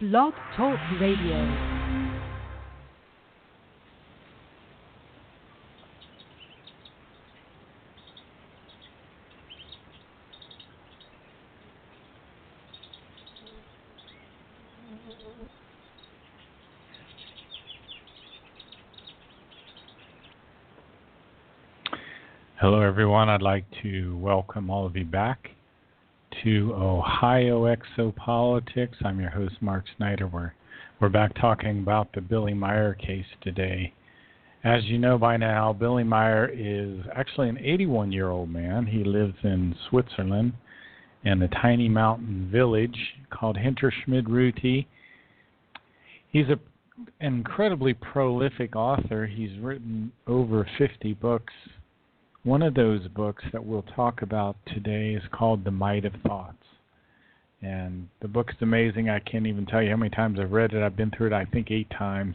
Blog Talk Radio. Hello, everyone. I'd like to welcome all of you back to Ohio Exopolitics. I'm your host, Mark Snyder. We're back talking about the Billy Meier case today. As you know by now, Billy Meier is actually an 81-year-old man. He lives in Switzerland in a tiny mountain village called Hinterschmidruti. He's an incredibly prolific author. He's written over 50 books. One of those books that we'll talk about today is called The Might of Thoughts. And the book's amazing. I can't even tell you how many times I've read it. I've been through it, I think, 8 times.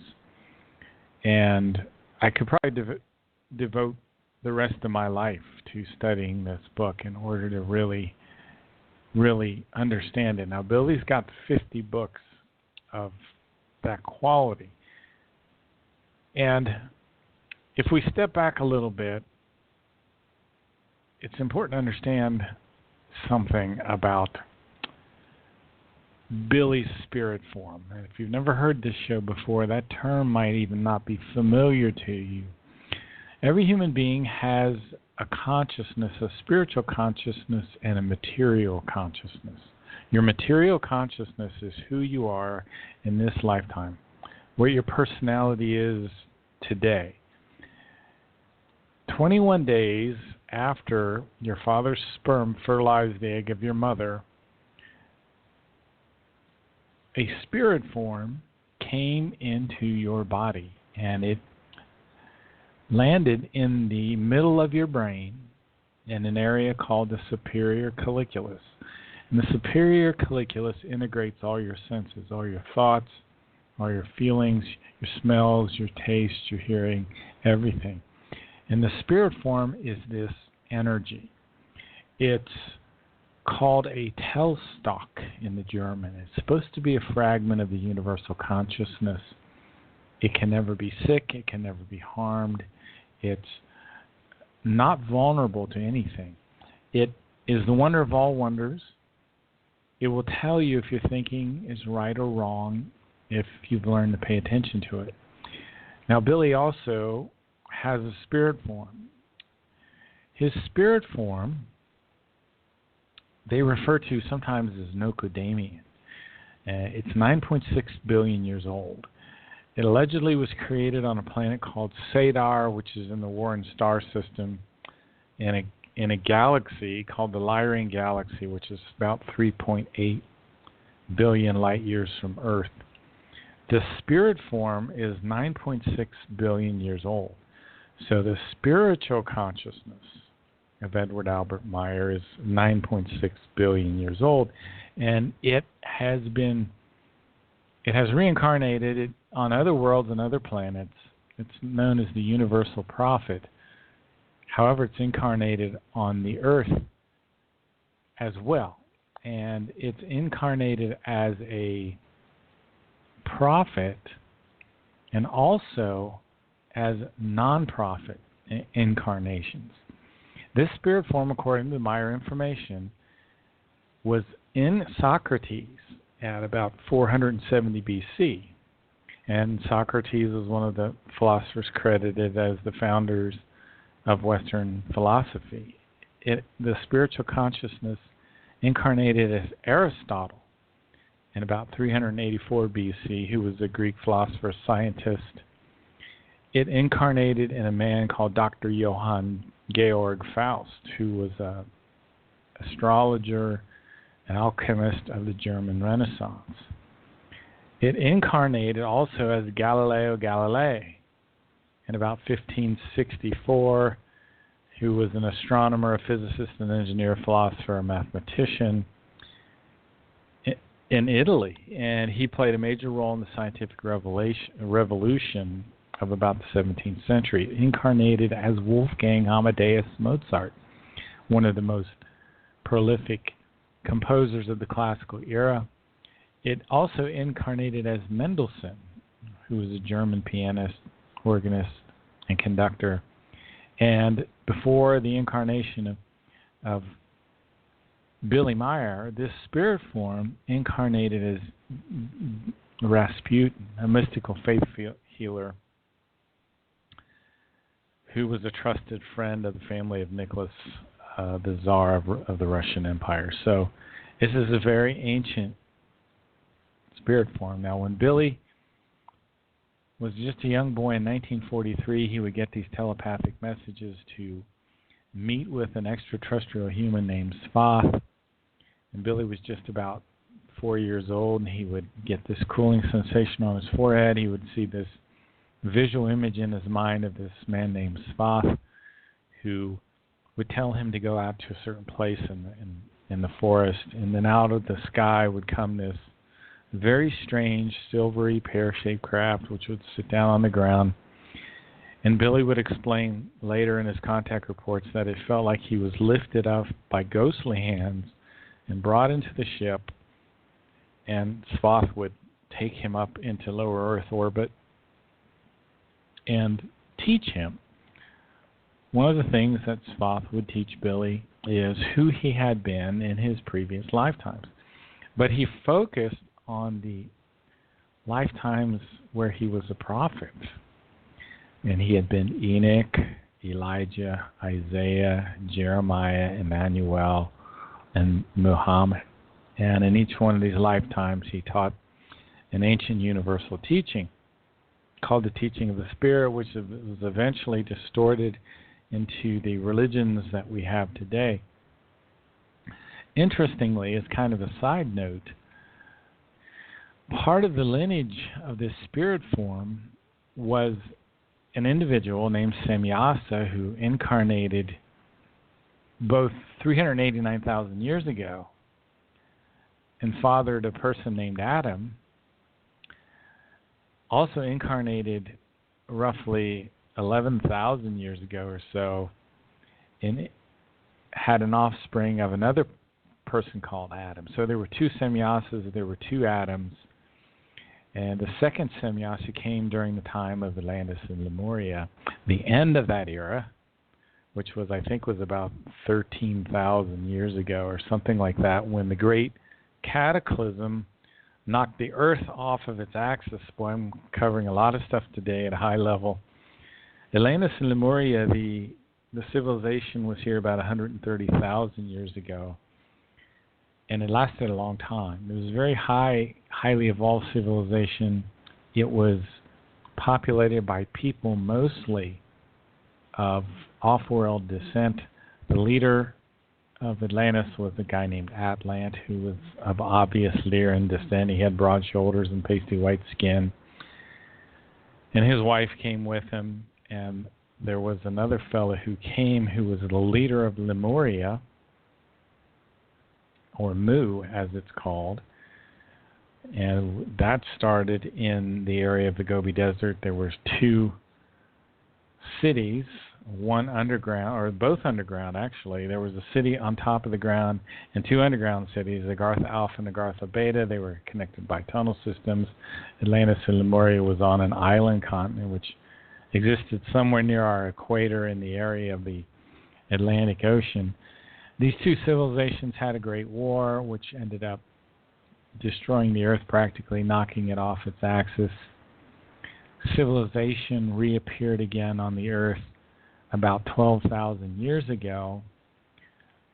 And I could probably devote the rest of my life to studying this book in order to really, really understand it. Now, Billy's got 50 books of that quality. And if we step back a little bit, it's important to understand something about Billy's spirit form. And if you've never heard this show before, that term might even not be familiar to you. Every human being has a consciousness, a spiritual consciousness, and a material consciousness. Your material consciousness is who you are in this lifetime, what your personality is today. 21 days after your father's sperm fertilized the egg of your mother, a spirit form came into your body, and it landed in the middle of your brain in an area called the superior colliculus. And the superior colliculus integrates all your senses, all your thoughts, all your feelings, your smells, your tastes, your hearing, everything. And the spirit form is this energy. It's called a Telstock in the German. It's supposed to be a fragment of the universal consciousness. It can never be sick. It can never be harmed. It's not vulnerable to anything. It is the wonder of all wonders. It will tell you if your thinking is right or wrong if you've learned to pay attention to it. Now, Billy also has a spirit form. His spirit form, they refer to sometimes as Nocodamian. It's 9.6 billion years old. It allegedly was created on a planet called Sadar, which is in the Warren star system, in a galaxy called the Lyrian Galaxy, which is about 3.8 billion light years from Earth. The spirit form is 9.6 billion years old. So the spiritual consciousness of Edward Albert Meier is 9.6 billion years old, and it has reincarnated on other worlds and other planets. It's known as the Universal Prophet. However, it's incarnated on the Earth as well, and it's incarnated as a prophet and also as non-prophet incarnations. This spirit form, according to the Meier information, was in Socrates at about 470 BC. And Socrates was one of the philosophers credited as the founders of Western philosophy. The spiritual consciousness incarnated as Aristotle in about 384 BC, who was a Greek philosopher, scientist. It incarnated in a man called Dr. Johann Georg Faust, who was an astrologer, an alchemist of the German Renaissance. It incarnated also as Galileo Galilei in about 1564, who was an astronomer, a physicist, an engineer, philosopher, a mathematician in Italy. And he played a major role in the scientific revolution of about the 17th century. It incarnated as Wolfgang Amadeus Mozart, one of the most prolific composers of the classical era. it also incarnated as Mendelssohn, who was a German pianist, organist, and conductor. And before the incarnation of Billy Meyer, this spirit form incarnated as Rasputin, a mystical faith healer who was a trusted friend of the family of Nicholas, the Tsar of the Russian Empire. So this is a very ancient spirit form. Now, when Billy was just a young boy in 1943, he would get these telepathic messages to meet with an extraterrestrial human named Svath. And Billy was just about 4 years old, and he would get this cooling sensation on his forehead. He would see this visual image in his mind of this man named Svath, who would tell him to go out to a certain place in the forest. And then out of the sky would come this very strange, silvery, pear-shaped craft, which would sit down on the ground. And Billy would explain later in his contact reports that it felt like he was lifted up by ghostly hands and brought into the ship, and Svath would take him up into lower Earth orbit and teach him. One of the things that Svath would teach Billy is who he had been in his previous lifetimes. But he focused on the lifetimes where he was a prophet. And he had been Enoch, Elijah, Isaiah, Jeremiah, Emmanuel, and Muhammad. And in each one of these lifetimes, he taught an ancient universal teaching called the teaching of the Spirit, which was eventually distorted into the religions that we have today. Interestingly, as kind of a side note, part of the lineage of this spirit form was an individual named Semyasa who incarnated both 389,000 years ago and fathered a person named Adam, also incarnated roughly 11,000 years ago or so, and had an offspring of another person called Adam. So there were two Semyasas, there were two Adams, and the second Semyasa came during the time of Atlantis and Lemuria, the end of that era, which was, I think, was about 13,000 years ago or something like that, when the great cataclysm knocked the Earth off of its axis. Boy, I'm covering a lot of stuff today at a high level. Atlantis and Lemuria, the civilization was here about 130,000 years ago, and it lasted a long time. It was a very highly evolved civilization. It was populated by people mostly of off-world descent. The leader of Atlantis was a guy named Atlant, who was of obvious Lyran descent. He had broad shoulders and pasty white skin. And his wife came with him, and there was another fellow who came who was the leader of Lemuria, or Mu as it's called. And that started in the area of the Gobi Desert. There were two cities, one underground, or both underground actually. There was a city on top of the ground and two underground cities, Agartha Alpha and Agartha Beta. They were connected by tunnel systems. Atlantis and Lemuria was on an island continent which existed somewhere near our equator in the area of the Atlantic Ocean. These two civilizations had a great war which ended up destroying the Earth practically, knocking it off its axis. Civilization reappeared again on the Earth about 12,000 years ago.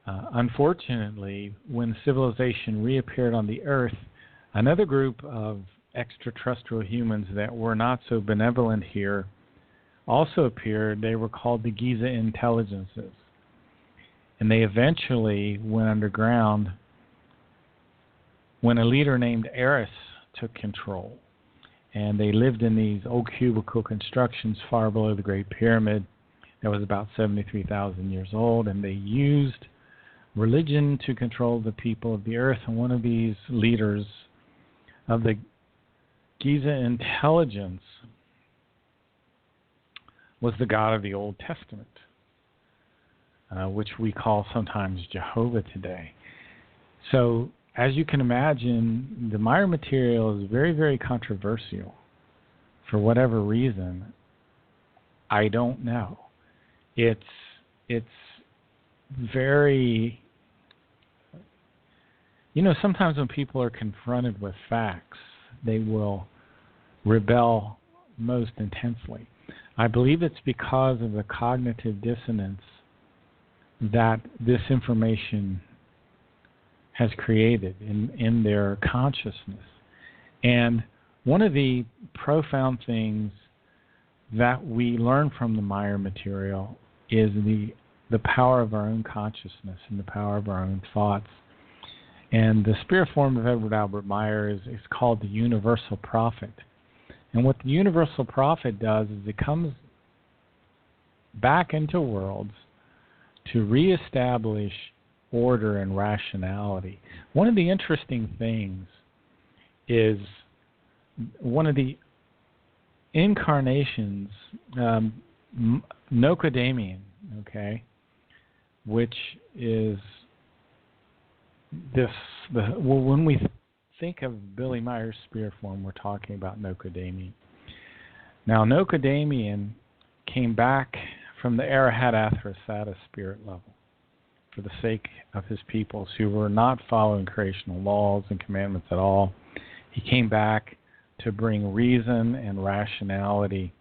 Unfortunately, when civilization reappeared on the Earth, another group of extraterrestrial humans that were not so benevolent here also appeared. They were called the Giza intelligences. And they eventually went underground when a leader named Eris took control. And they lived in these old cubicle constructions far below the Great Pyramid that was about 73,000 years old. And they used religion to control the people of the earth. And one of these leaders of the Giza intelligence was the God of the Old Testament, which we call sometimes Jehovah today. So as you can imagine, the Maya material is very, very controversial. For whatever reason, I don't know. It's very, sometimes when people are confronted with facts, they will rebel most intensely. I believe it's because of the cognitive dissonance that this information has created in their consciousness. And one of the profound things that we learn from the Maya material is the power of our own consciousness and the power of our own thoughts. And the spirit form of Edward Albert Meyer is called the Universal Prophet. And what the Universal Prophet does is it comes back into worlds to reestablish order and rationality. One of the interesting things is one of the incarnations, Nocodamian, which is when we think of Billy Meyer's spirit form, we're talking about Nocodamian. Now, Nocodamian came back from the Arahat Athrasata spirit level for the sake of his peoples who were not following creational laws and commandments at all. He came back to bring reason and rationality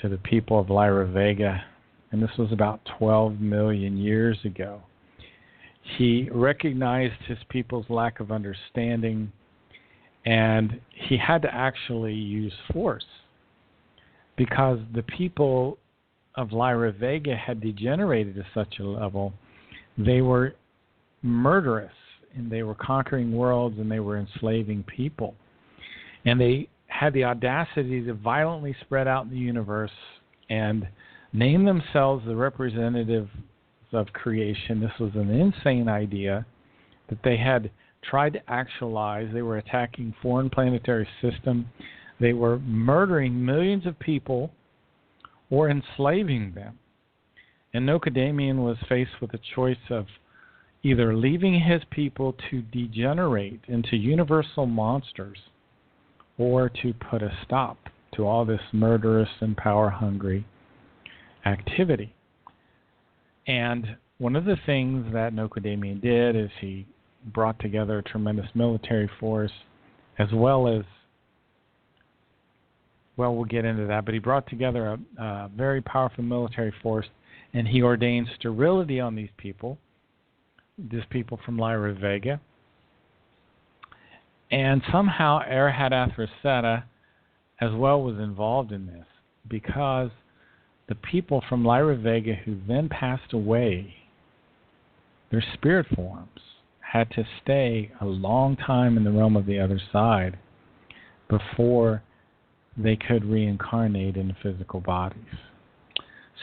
to the people of Lyra Vega, and this was about 12 million years ago. He recognized his people's lack of understanding, and he had to actually use force because the people of Lyra Vega had degenerated to such a level. They were murderous, and they were conquering worlds, and they were enslaving people. And they had the audacity to violently spread out in the universe and name themselves the representatives of creation. This was an insane idea that they had tried to actualize. They were attacking foreign planetary system. They were murdering millions of people or enslaving them. And Nocodamian was faced with a choice of either leaving his people to degenerate into universal monsters or to put a stop to all this murderous and power-hungry activity. And one of the things that Nocodamian did is he brought together a tremendous military force, as well as, well, we'll get into that, but he brought together a very powerful military force, and he ordained sterility on these people from Lyra Vega. And somehow Arahat Athrasata as well was involved in this, because the people from Lyra Vega who then passed away, their spirit forms had to stay a long time in the realm of the other side before they could reincarnate into physical bodies.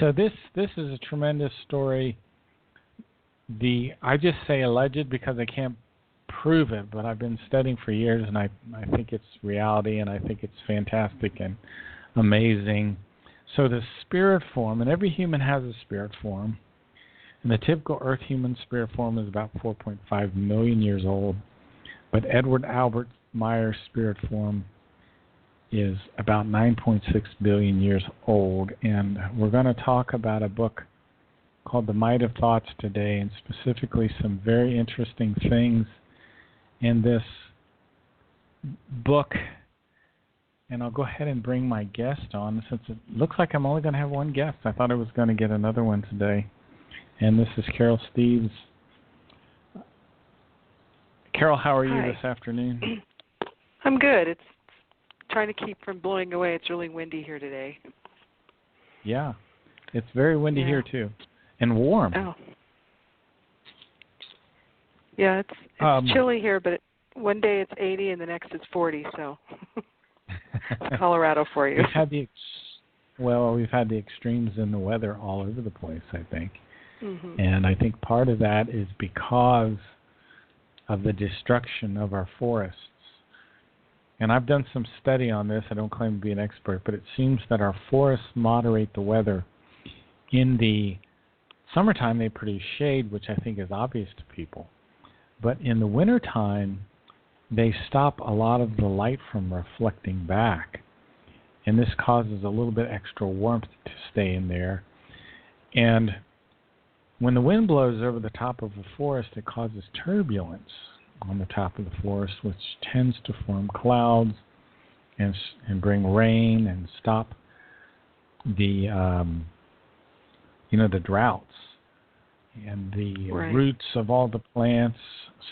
So this is a tremendous story. I just say alleged because I can't prove it, but I've been studying for years, and I think it's reality, and I think it's fantastic and amazing. So the spirit form, and every human has a spirit form, and the typical Earth human spirit form is about 4.5 million years old, but Edward Albert Meyer's spirit form is about 9.6 billion years old, and we're going to talk about a book called The Might of Thoughts today, and specifically some very interesting things in this book. And I'll go ahead and bring my guest on, since it looks like I'm only going to have one guest. I thought I was going to get another one today. And this is Carol Steves. Carol, how are you this afternoon? I'm good. It's trying to keep from blowing away. It's really windy here today. Yeah, it's very windy here too, and warm. Oh. Yeah, it's chilly here, but one day it's 80 and the next it's 40. So Colorado for you. We've had the extremes in the weather all over the place, I think. Mm-hmm. And I think part of that is because of the destruction of our forests. And I've done some study on this. I don't claim to be an expert, but it seems that our forests moderate the weather. In the summertime, they produce shade, which I think is obvious to people. But in the wintertime, they stop a lot of the light from reflecting back. And this causes a little bit extra warmth to stay in there. And when the wind blows over the top of a forest, it causes turbulence on the top of the forest, which tends to form clouds and bring rain and stop the the droughts, and the roots of all the plants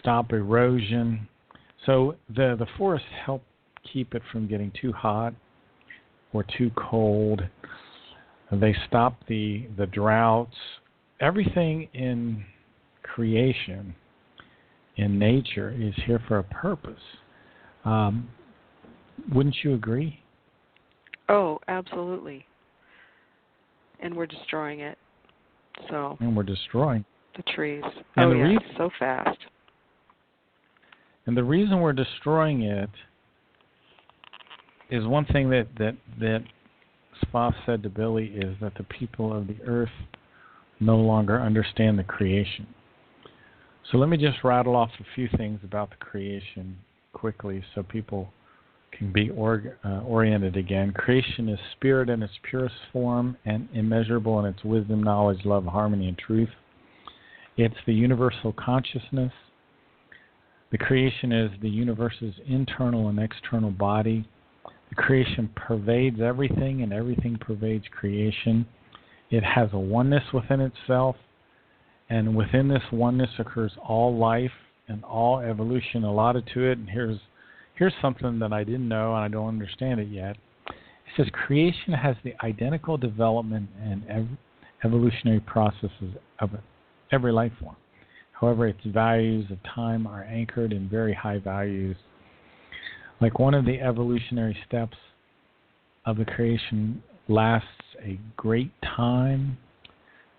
stop erosion. So the forests help keep it from getting too hot or too cold. They stop the droughts. Everything in creation, in nature, is here for a purpose. Wouldn't you agree? Oh, absolutely. And we're destroying it. And we're destroying the trees. And so fast. And the reason we're destroying it is one thing that Spoff said to Billy is that the people of the earth no longer understand the creation. So let me just rattle off a few things about the creation quickly so people can be oriented again. Creation is spirit in its purest form and immeasurable in its wisdom, knowledge, love, harmony, and truth. It's the universal consciousness. The creation is the universe's internal and external body. The creation pervades everything, and everything pervades creation. It has a oneness within itself, and within this oneness occurs all life and all evolution allotted to it. And here's something that I didn't know, and I don't understand it yet. It says creation has the identical development and evolutionary processes of every life form. However, its values of time are anchored in very high values. Like one of the evolutionary steps of the creation lasts a great time,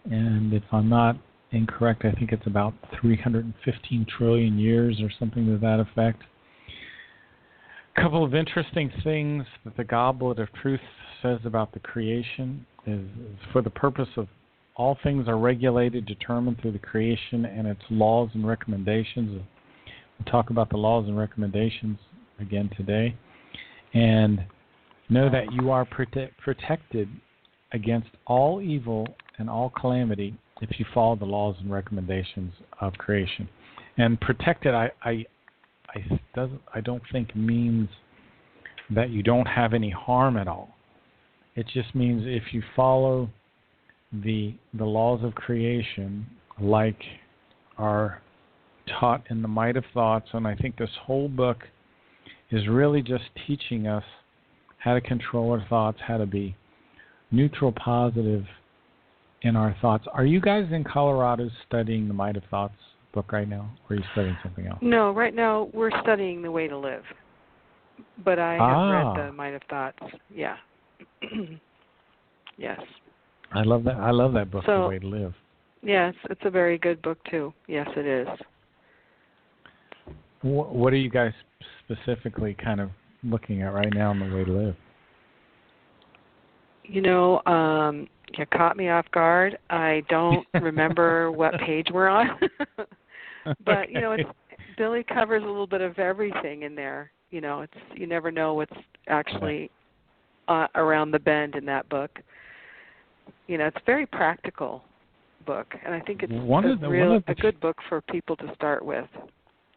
and if I'm not incorrect, I think it's about 315 trillion years or something to that effect. A couple of interesting things that the Goblet of Truth says about the creation is for the purpose of all things are regulated, determined through the creation and its laws and recommendations. We'll talk about the laws and recommendations again today. And know that you are protected against all evil and all calamity if you follow the laws and recommendations of creation. And protected, I don't think means that you don't have any harm at all. It just means if you follow the laws of creation, like are taught in the Might of Thoughts, and I think this whole book is really just teaching us how to control our thoughts, how to be neutral, positive in our thoughts. Are you guys in Colorado studying the Might of Thoughts book right now, or are you studying something else? No, right now we're studying The Way to Live. But I have read the Might of Thoughts. Yeah. Yes. I love that. I love that book, The Way to Live. Yes, it's a very good book too. Yes, it is. What are you guys specifically kind of looking at right now in The Way to Live? You caught me off guard. I don't remember what page we're on. But, okay. Billy covers a little bit of everything in there. You never know what's actually around the bend in that book. It's a very practical book, and I think it's a good book for people to start with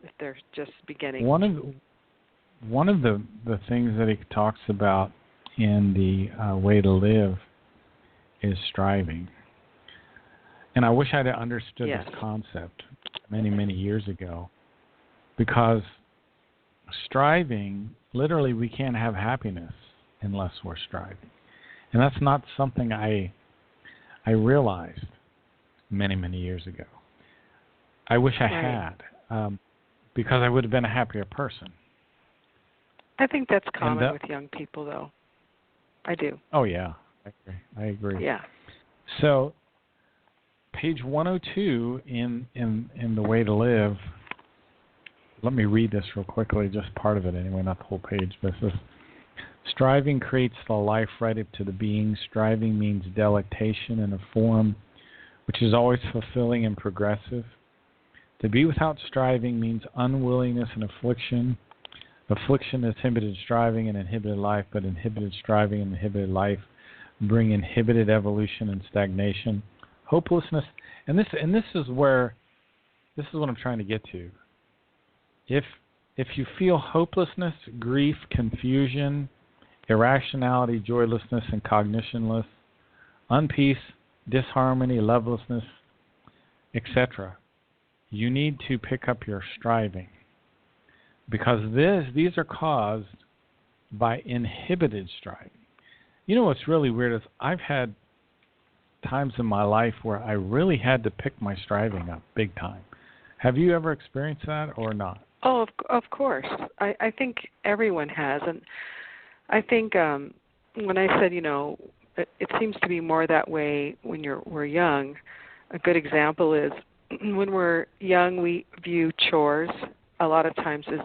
if they're just beginning. One of the things that he talks about in The Way to Live is striving. And I wish I'd understood this concept many, many years ago, because striving, literally we can't have happiness unless we're striving. And that's not something I realized many, many years ago. I wish I had, because I would have been a happier person. I think that's common with young people, though. I do. Oh, yeah. I agree. Yeah. So, page 102 in The Way to Live, let me read this real quickly, just part of it anyway, not the whole page. But it says, striving creates the life right up to the being. Striving means delectation in a form which is always fulfilling and progressive. To be without striving means unwillingness and affliction. Affliction is inhibited striving and inhibited life, but inhibited striving and inhibited life bring inhibited evolution and stagnation. Hopelessness, and this is what I'm trying to get to. If you feel hopelessness, grief, confusion, irrationality, joylessness, and cognitionless, unpeace, disharmony, lovelessness, etc., you need to pick up your striving, because these are caused by inhibited striving. You know what's really weird is I've had times in my life where I really had to pick my striving up big time. Have you ever experienced that or not? Oh, of course. I think everyone has. And I think when I said, it seems to be more that way when we're young, a good example is when we're young, we view chores a lot of times as,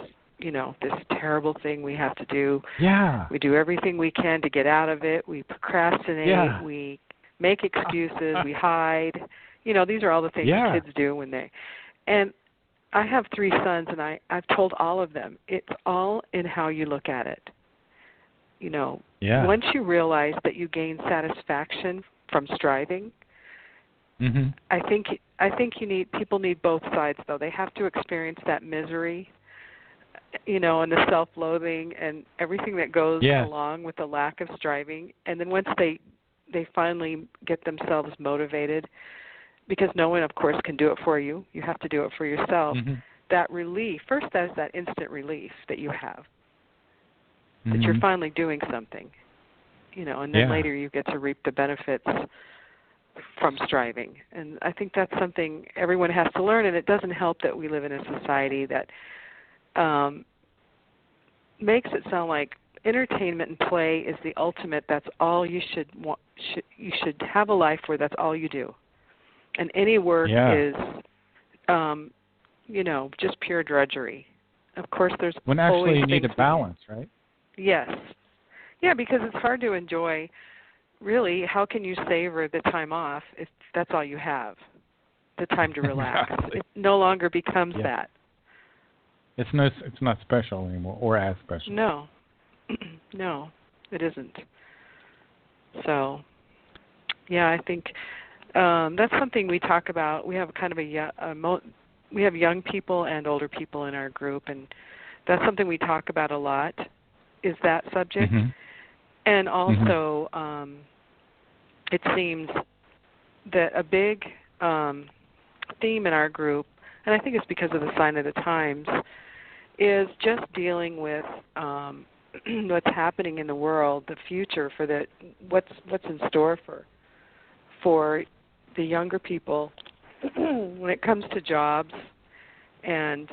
this terrible thing we have to do. Yeah. We do everything we can to get out of it. We procrastinate. Yeah. We make excuses. We hide. These are all the things kids do when they... And I have 3 sons, and I've told all of them, it's all in how you look at it. Once you realize that you gain satisfaction from striving, I think people need both sides, though. They have to experience that misery, and the self-loathing and everything that goes along with the lack of striving. And then once they finally get themselves motivated, because no one, of course, can do it for you. You have to do it for yourself. That relief, first there's that instant relief that you have, that you're finally doing something, and then later you get to reap the benefits from striving. And I think that's something everyone has to learn, and it doesn't help that we live in a society that makes it sound like entertainment and play is the ultimate. That's all you should want. You should have a life where that's all you do. And any work is, just pure drudgery. Of course, there's when actually you need a balance, right? Yes. Yeah, because it's hard to enjoy. Really, how can you savor the time off if that's all you have, the time to relax? Exactly. It no longer becomes that. It's not special anymore, or as special. No, no, it isn't. So, I think. That's something we talk about. We have kind of we have young people and older people in our group, and that's something we talk about a lot, is that subject. And also, it seems that a big theme in our group, and I think it's because of the sign of the times, is just dealing with what's happening in the world, the future, for what's in store for the younger people when it comes to jobs and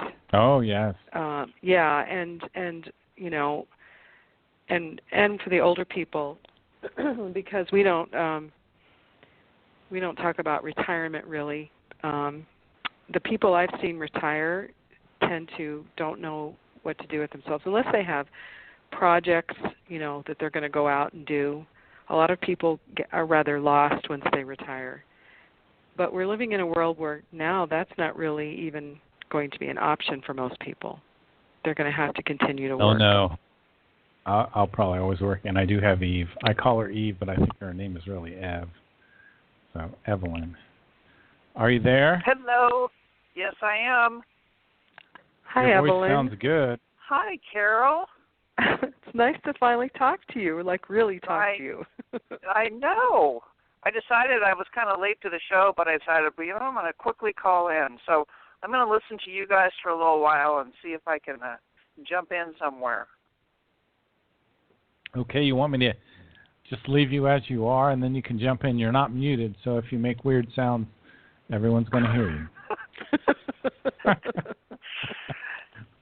and for the older people, because we don't talk about retirement really. The people I've seen retire don't know what to do with themselves unless they have projects that they're going to go out and do. A lot of people are rather lost once they retire. But we're living in a world where now that's not really even going to be an option for most people. They're going to have to continue to work. Oh, no. I'll probably always work. And I do have Eve. I call her Eve, but I think her name is really Ev. So, Evelyn. Are you there? Hello. Yes, I am. Hi, Your voice Evelyn. sounds good. Hi, Carol. It's nice to finally talk to you, really talk to you. I know. I decided I was kind of late to the show, but I decided, I'm going to quickly call in. So I'm going to listen to you guys for a little while and see if I can jump in somewhere. Okay, you want me to just leave you as you are, and then you can jump in. You're not muted, so if you make weird sounds, everyone's going to hear you.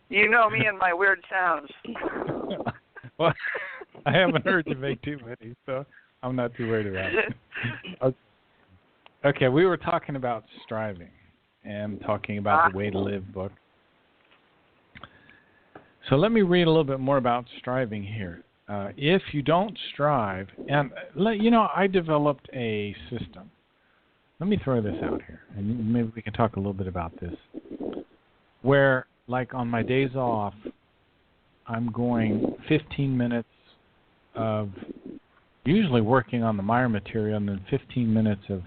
You know me and my weird sounds. Well, I haven't heard you make too many, so I'm not too worried about it. Okay, we were talking about striving and talking about the Way to Live book. So let me read a little bit more about striving here. If you don't strive, and I developed a system let me throw this out here, and maybe we can talk a little bit about this. Where, like on my days off, I'm going 15 minutes of usually working on the Meyer material and then 15 minutes of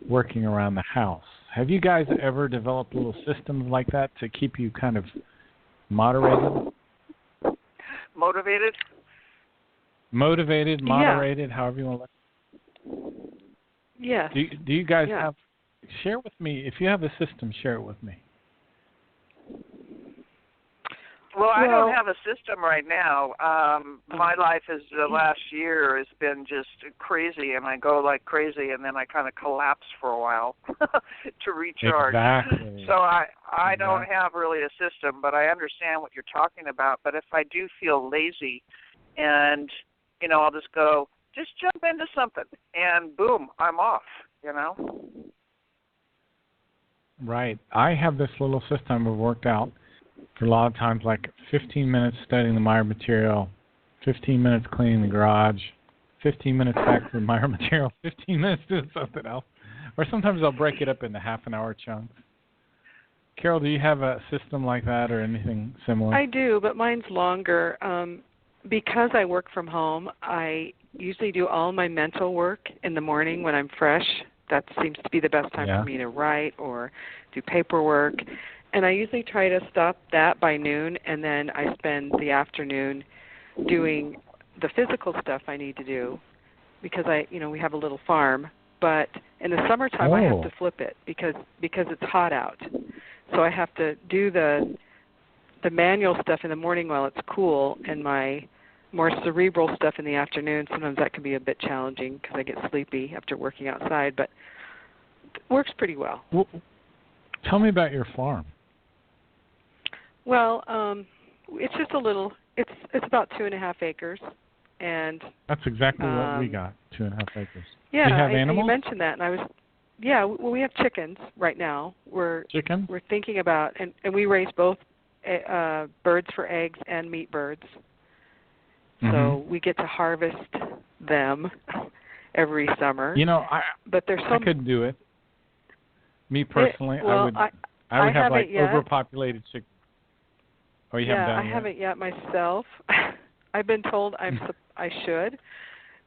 working around the house. Have you guys ever developed little systems like that to keep you kind of moderated? Motivated? Moderated, however you want to look. Yes. Do you guys have, share with me, if you have a system, share it with me. Well, I don't have a system right now. My life the last year has been just crazy, and I go like crazy, and then I kind of collapse for a while to recharge. Exactly. So I don't have really a system, but I understand what you're talking about. But if I do feel lazy, and I'll just jump into something, and boom, I'm off. Right. I have this little system I've worked out for a lot of times, like 15 minutes studying the Meyer material, 15 minutes cleaning the garage, 15 minutes back to the Meyer material, 15 minutes doing something else. Or sometimes I'll break it up into half-an-hour chunks. Carol, do you have a system like that or anything similar? I do, but mine's longer. Because I work from home, I usually do all my mental work in the morning when I'm fresh. That seems to be the best time for me to write or do paperwork. And I usually try to stop that by noon, and then I spend the afternoon doing the physical stuff I need to do because we have a little farm. But in the summertime, I have to flip it because it's hot out. So I have to do the manual stuff in the morning while it's cool, and my more cerebral stuff in the afternoon. Sometimes that can be a bit challenging because I get sleepy after working outside, but it works pretty well. Tell me about your farm. Well, it's just a little. It's about 2.5 acres, and that's exactly what we got. 2.5 acres. Yeah, do you have animals? You mentioned that, and I was. Yeah, well, we have chickens right now. We're thinking about, and we raise both birds for eggs and meat birds. So we get to harvest them every summer. But there's I could do it. Me personally, I would have like overpopulated chickens. Oh, you haven't done it yet? I haven't yet myself. I've been told I should,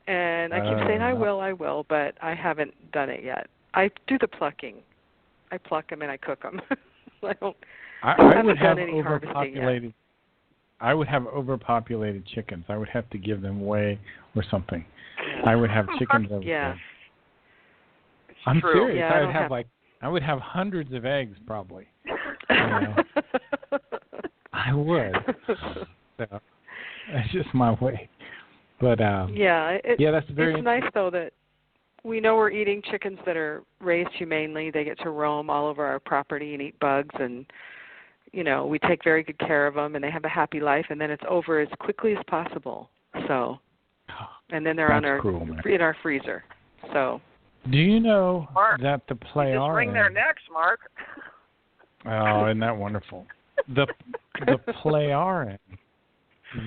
and I keep saying I will, but I haven't done it yet. I do the plucking. I pluck them and I cook them. I haven't done any harvesting yet. I would have overpopulated chickens. I would have to give them away or something. I would have chickens over there. I'm serious. Yeah, I would have hundreds of eggs probably. I would. So that's just my way. But that's very. It's nice though that we know we're eating chickens that are raised humanely. They get to roam all over our property and eat bugs, and we take very good care of them, and they have a happy life, and then it's over as quickly as possible. So, and then they're in our freezer. So. Do you know Mark, that the Pleiaren? Just wring their necks, Mark. Oh, isn't that wonderful? The Pleiaren,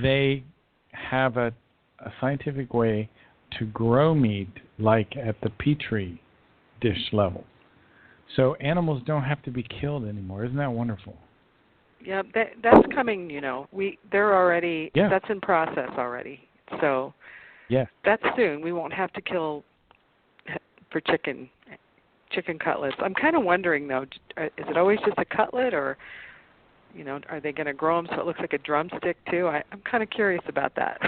they have a scientific way to grow meat like at the Petri dish level. So animals don't have to be killed anymore. Isn't that wonderful? Yeah, that's coming, they're already, that's in process already. So that's soon. We won't have to kill for chicken cutlets. I'm kind of wondering, though, is it always just a cutlet, or, are they going to grow them so it looks like a drumstick, too? I'm kind of curious about that.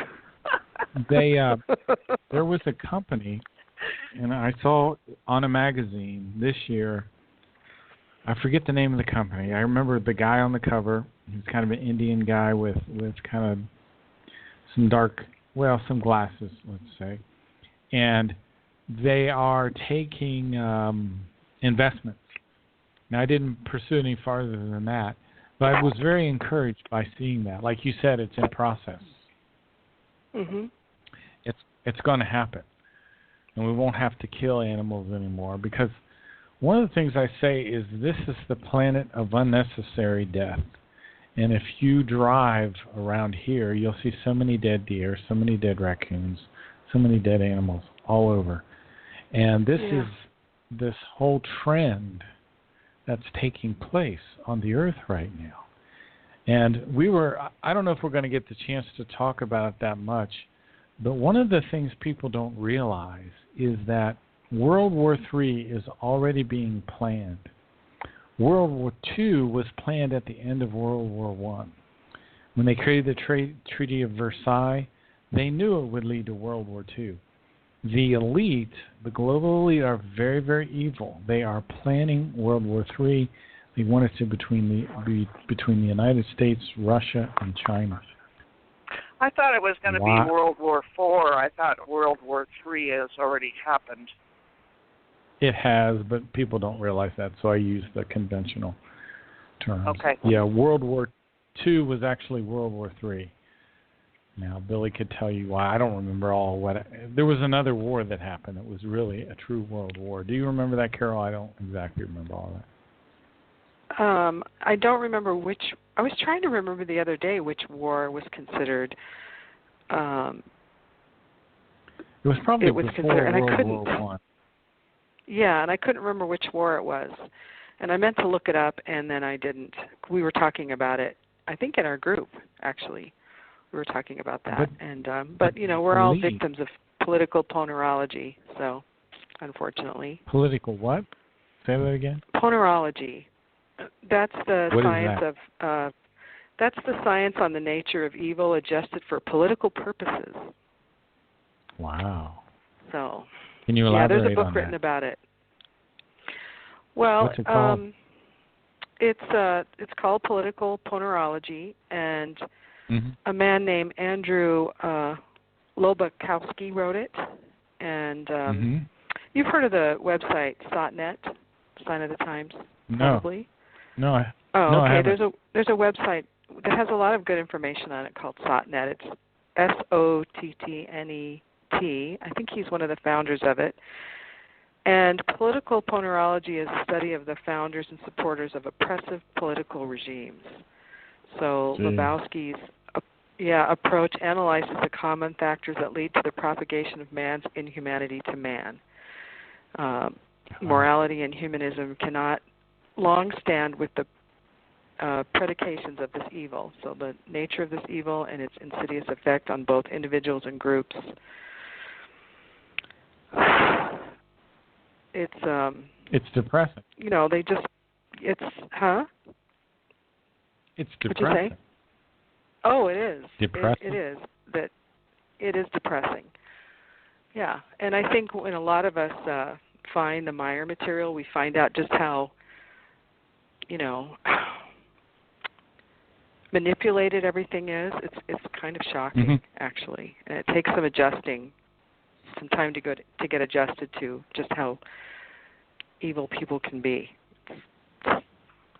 There was a company, and I saw on a magazine this year, I forget the name of the company. I remember the guy on the cover. He's kind of an Indian guy with kind of some glasses, let's say. And they are taking investments. Now, I didn't pursue any farther than that, but I was very encouraged by seeing that. Like you said, it's in process. Mm-hmm. It's going to happen. And we won't have to kill animals anymore, because one of the things I say is this is the planet of unnecessary death. And if you drive around here, you'll see so many dead deer, so many dead raccoons, so many dead animals all over. And this is this whole trend that's taking place on the earth right now. And I don't know if we're going to get the chance to talk about it that much, but one of the things people don't realize is that World War III is already being planned. World War II was planned at the end of World War I. When they created the Treaty of Versailles, they knew it would lead to World War II. The elite, the global elite, are very, very evil. They are planning World War III. They want it to be between the United States, Russia, and China. I thought it was going to be World War IV. I thought World War III has already happened. It has, but people don't realize that, so I use the conventional terms. Okay. Yeah, World War II was actually World War III. Now, Billy could tell you why. I don't remember all what. There was another war that happened. It was really a true world war. Do you remember that, Carol? I don't exactly remember all that. I don't remember which. I was trying to remember the other day which war was considered. It was probably before World War I. Yeah, and I couldn't remember which war it was. And I meant to look it up, and then I didn't. We were talking about it, I think, in our group, actually. We were talking about that. But you know, we're all victims of political ponerology, so unfortunately. Political what? Say that again. Ponerology. That's the what science is that? of that's the science on the nature of evil adjusted for political purposes. Wow. So can you elaborate on that? there's a book written about it. Well, what's it called? It's called Political Ponerology, and a man named Andrew Lobakowski wrote it. And you've heard of the website SOTNet, Sign of the Times, probably? No. Okay. I haven't. There's a website that has a lot of good information on it called SOTNet. It's SOTTNET. I think he's one of the founders of it. And political ponerology is a study of the founders and supporters of oppressive political regimes. So Lebowski's approach analyzes the common factors that lead to the propagation of man's inhumanity to man. Morality and humanism cannot long stand with the predications of this evil. So the nature of this evil and its insidious effect on both individuals and groups. It's depressing. You know, it's depressing. What'd you say? Oh, it is. Depressing. It is. That it is depressing. Yeah, and I think when a lot of us find the Meyer material, we find out just how, manipulated everything is. It's kind of shocking, actually, and it takes some adjusting, some time to get adjusted to just how evil people can be. It's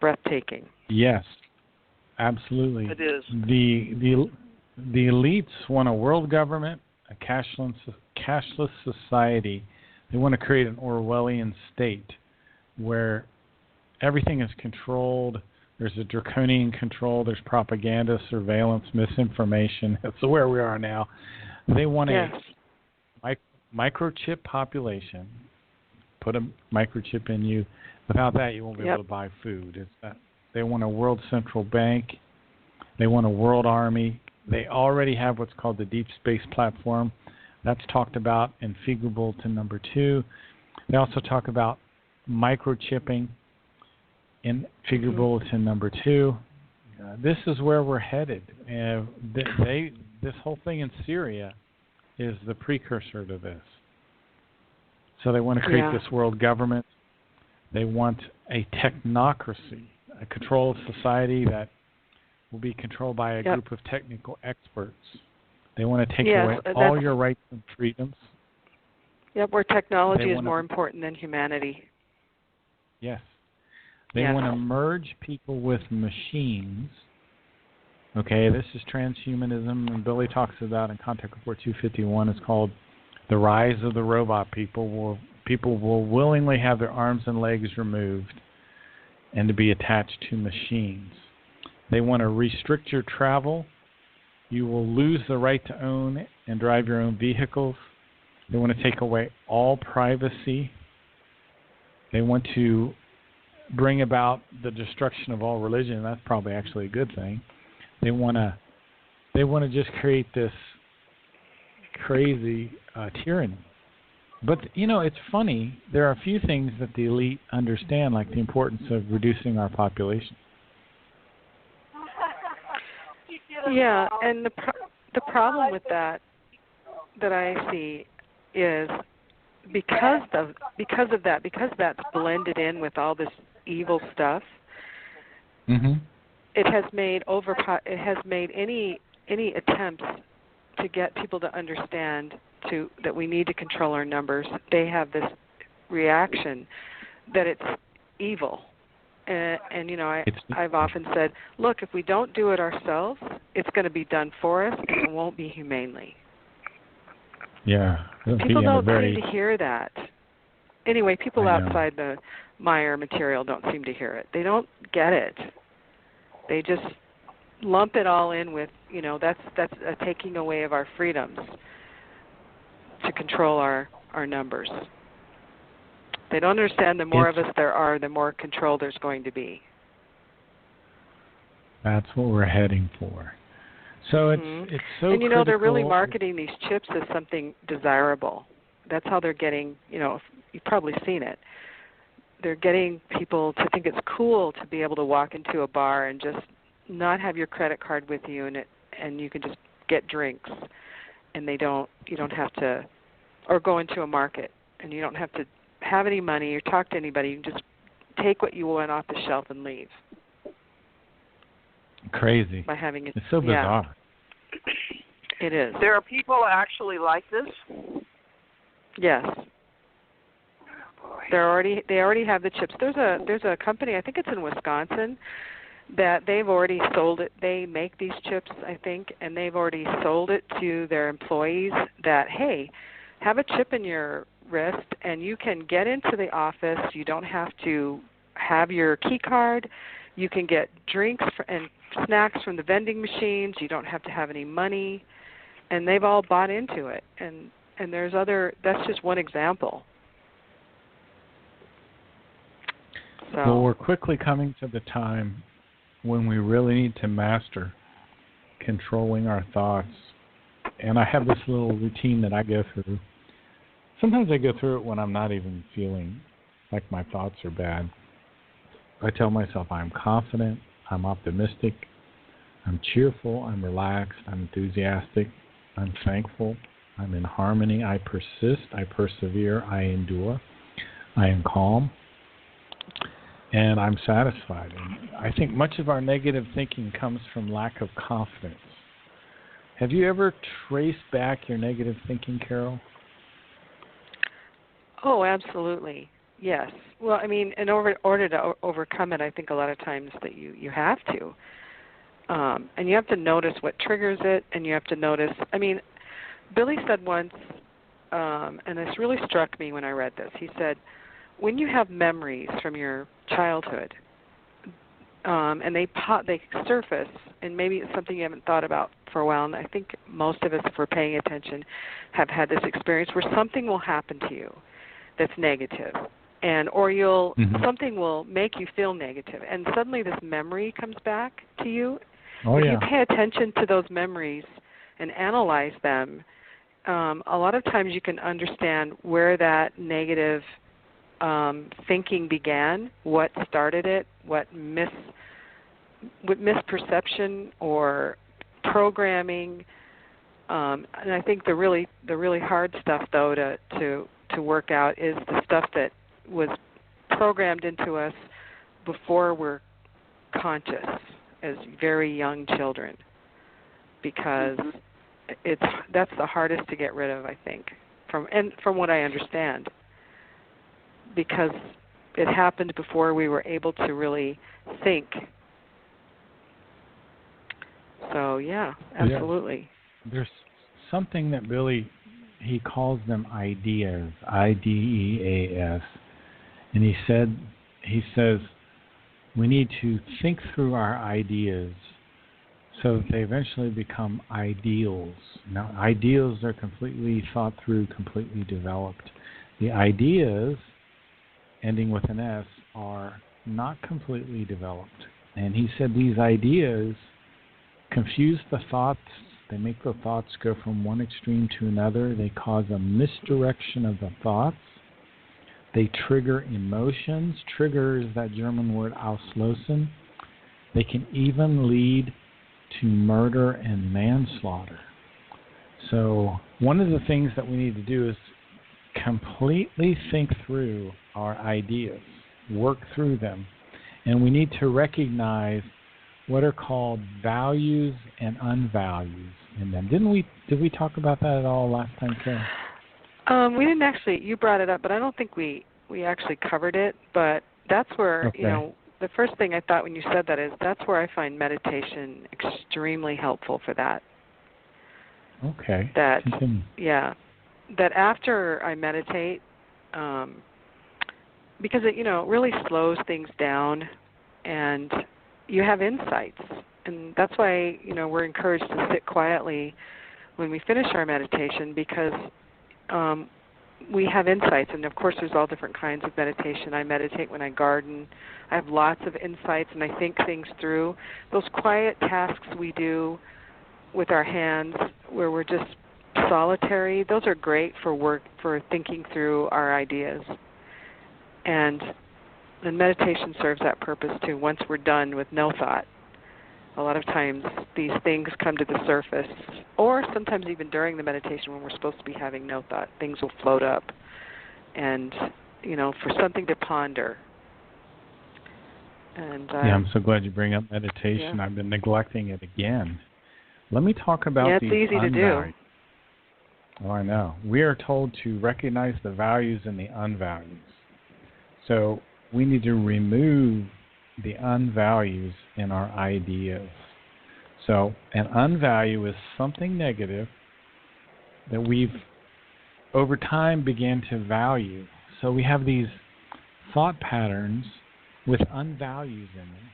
breathtaking. Yes, absolutely. It is. The elites want a world government, a cashless society. They want to create an Orwellian state where everything is controlled. There's a draconian control. There's propaganda, surveillance, misinformation. That's where we are now. They want a microchip population. Put a microchip in you. Without that, you won't be able to buy food. They want a world central bank. They want a world army. They already have what's called the Deep Space Platform. That's talked about in Figure Bulletin number 2. They also talk about microchipping in Figure Bulletin number 2. This is where we're headed. This whole thing in Syria is the precursor to this. So they want to create this world government. They want a technocracy, a control of society that will be controlled by a group of technical experts. They want to take away all your rights and freedoms. Yep, where technology is more important than humanity. Yes. They want to merge people with machines. Okay, this is transhumanism, and Billy talks about in Contact Report 251. It's called The Rise of the Robot People. People will willingly have their arms and legs removed and to be attached to machines. They want to restrict your travel. You will lose the right to own and drive your own vehicles. They want to take away all privacy. They want to bring about the destruction of all religion. That's probably actually a good thing. They want to just create this crazy tyranny. But, it's funny. There are a few things that the elite understand, like the importance of reducing our population. Yeah, and the problem with that I see is because of that, because that's blended in with all this evil stuff. Mm-hmm. It has made any attempts to get people to understand that we need to control our numbers. They have this reaction that it's evil. And I've often said, look, if we don't do it ourselves, it's going to be done for us, and it won't be humanely. Yeah. People don't seem to hear that. Anyway, people outside the Meyer material don't seem to hear it. They don't get it. They just lump it all in with, that's a taking away of our freedoms to control our numbers. They don't understand the more of us there are, the more control there's going to be. That's what we're heading for. So it's so and critical. They're really marketing these chips as something desirable. That's how they're getting, you've probably seen it. They're getting people to think it's cool to be able to walk into a bar and just not have your credit card with you, and you can just get drinks, and you don't have to, or go into a market and you don't have to have any money or talk to anybody. You can just take what you want off the shelf and leave. Crazy. By having it. It's so bizarre. Yeah. It is. There are people actually like this? Yes. They already have the chips. There's a company, I think it's in Wisconsin, that they've already sold it. They make these chips, I think, and they've already sold it to their employees that, hey, have a chip in your wrist and you can get into the office. You don't have to have your key card. You can get drinks and snacks from the vending machines. You don't have to have any money. And they've all bought into it. And there's that's just one example. So. Well, we're quickly coming to the time when we really need to master controlling our thoughts. And I have this little routine that I go through. Sometimes I go through it when I'm not even feeling like my thoughts are bad. I tell myself I'm confident, I'm optimistic, I'm cheerful, I'm relaxed, I'm enthusiastic, I'm thankful, I'm in harmony, I persist, I persevere, I endure, I am calm, and I'm satisfied. And I think much of our negative thinking comes from lack of confidence. Have you ever traced back your negative thinking, Carol? Oh, absolutely. Yes. Well, I mean, in order to overcome it, I think a lot of times that you have to. And you have to notice what triggers it, and you have to notice. I mean, Billy said once, and this really struck me when I read this. He said, when you have memories from your childhood, and they surface, and maybe it's something you haven't thought about for a while, and I think most of us, if we're paying attention, have had this experience where something will happen to you that's negative, or something will make you feel negative, and suddenly this memory comes back to you. If you pay attention to those memories and analyze them, a lot of times you can understand where that negative thinking began, what started it, what misperception or programming. And I think the really hard stuff, though, to work out is the stuff that was programmed into us before we're conscious as very young children, because that's the hardest to get rid of, I think, from what I understand, because it happened before we were able to really think. So yeah, absolutely. Yeah. There's something that Billy, he calls them ideas, IDEAS, and he says we need to think through our ideas so that they eventually become ideals. Now, ideals are completely thought through, completely developed. The ideas ending with an S, are not completely developed. And he said these ideas confuse the thoughts. They make the thoughts go from one extreme to another. They cause a misdirection of the thoughts. They trigger emotions. Trigger is that German word auslösen. They can even lead to murder and manslaughter. So one of the things that we need to do is completely think through our ideas, work through them, and we need to recognize what are called values and unvalues in them. Did we talk about that at all last time, Carol? We didn't actually. You brought it up, but I don't think we actually covered it. But that's where, okay. The first thing I thought when you said that is that's where I find meditation extremely helpful for that. Okay. That, continue. yeah, that after I meditate, because it, really slows things down, and you have insights, and that's why, we're encouraged to sit quietly when we finish our meditation, because we have insights, and of course there's all different kinds of meditation. I meditate when I garden. I have lots of insights, and I think things through. Those quiet tasks we do with our hands where we're just solitary, those are great for work, for thinking through our ideas. And meditation serves that purpose too. Once we're done with no thought, a lot of times these things come to the surface, or sometimes even during the meditation when we're supposed to be having no thought, things will float up, and for something to ponder. And yeah, I'm so glad you bring up meditation. Yeah. I've been neglecting it again. Let me talk about it's these easy to do. Oh, I know. We are told to recognize the values and the unvalues. So we need to remove the unvalues in our ideas. So an unvalue is something negative that we've over time began to value. So we have these thought patterns with unvalues in them.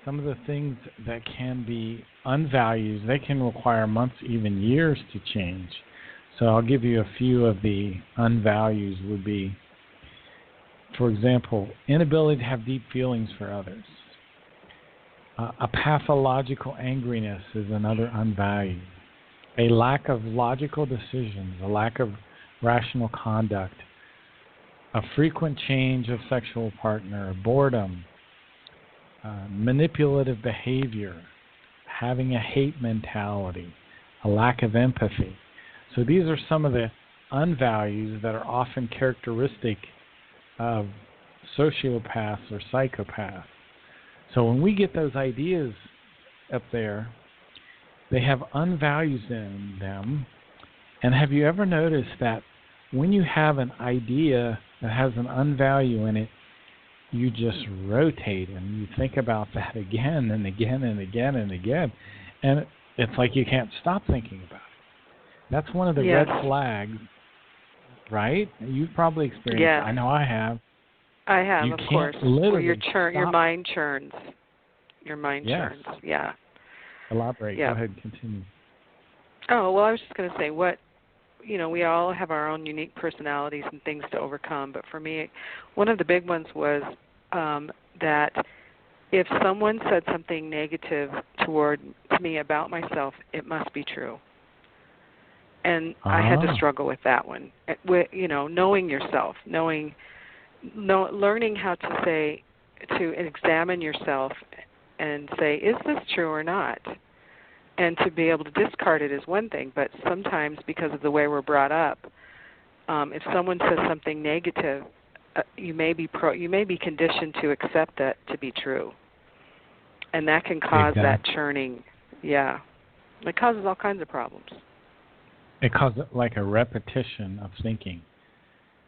Some of the things that can be unvalues, they can require months, even years to change. So I'll give you a few of the unvalues would be, for example, inability to have deep feelings for others. A pathological angriness is another unvalue. A lack of logical decisions, a lack of rational conduct, a frequent change of sexual partner, boredom, manipulative behavior, having a hate mentality, a lack of empathy. So these are some of the unvalues that are often characteristic of sociopaths or psychopaths. So when we get those ideas up there, they have unvalues in them. And have you ever noticed that when you have an idea that has an unvalue in it, you just rotate and you think about that again and again and again and again. And it's like you can't stop thinking about it. That's one of the Yes. red flags, right? You've probably experienced Yes. it. I know I have. I have, You of can't course. literally Where your stop. mind churns. Your mind Yes. churns. Yeah. Elaborate. Yeah. Go ahead. Continue. Oh, well, I was just going to say we all have our own unique personalities and things to overcome. But for me, one of the big ones was that if someone said something negative to me about myself, it must be true. And I had to struggle with that one. Knowing yourself, learning how to examine yourself and say, is this true or not? And to be able to discard it is one thing, but sometimes because of the way we're brought up, if someone says something negative, you may be conditioned to accept that to be true, and that can cause that churning. Yeah, it causes all kinds of problems. It causes like a repetition of thinking,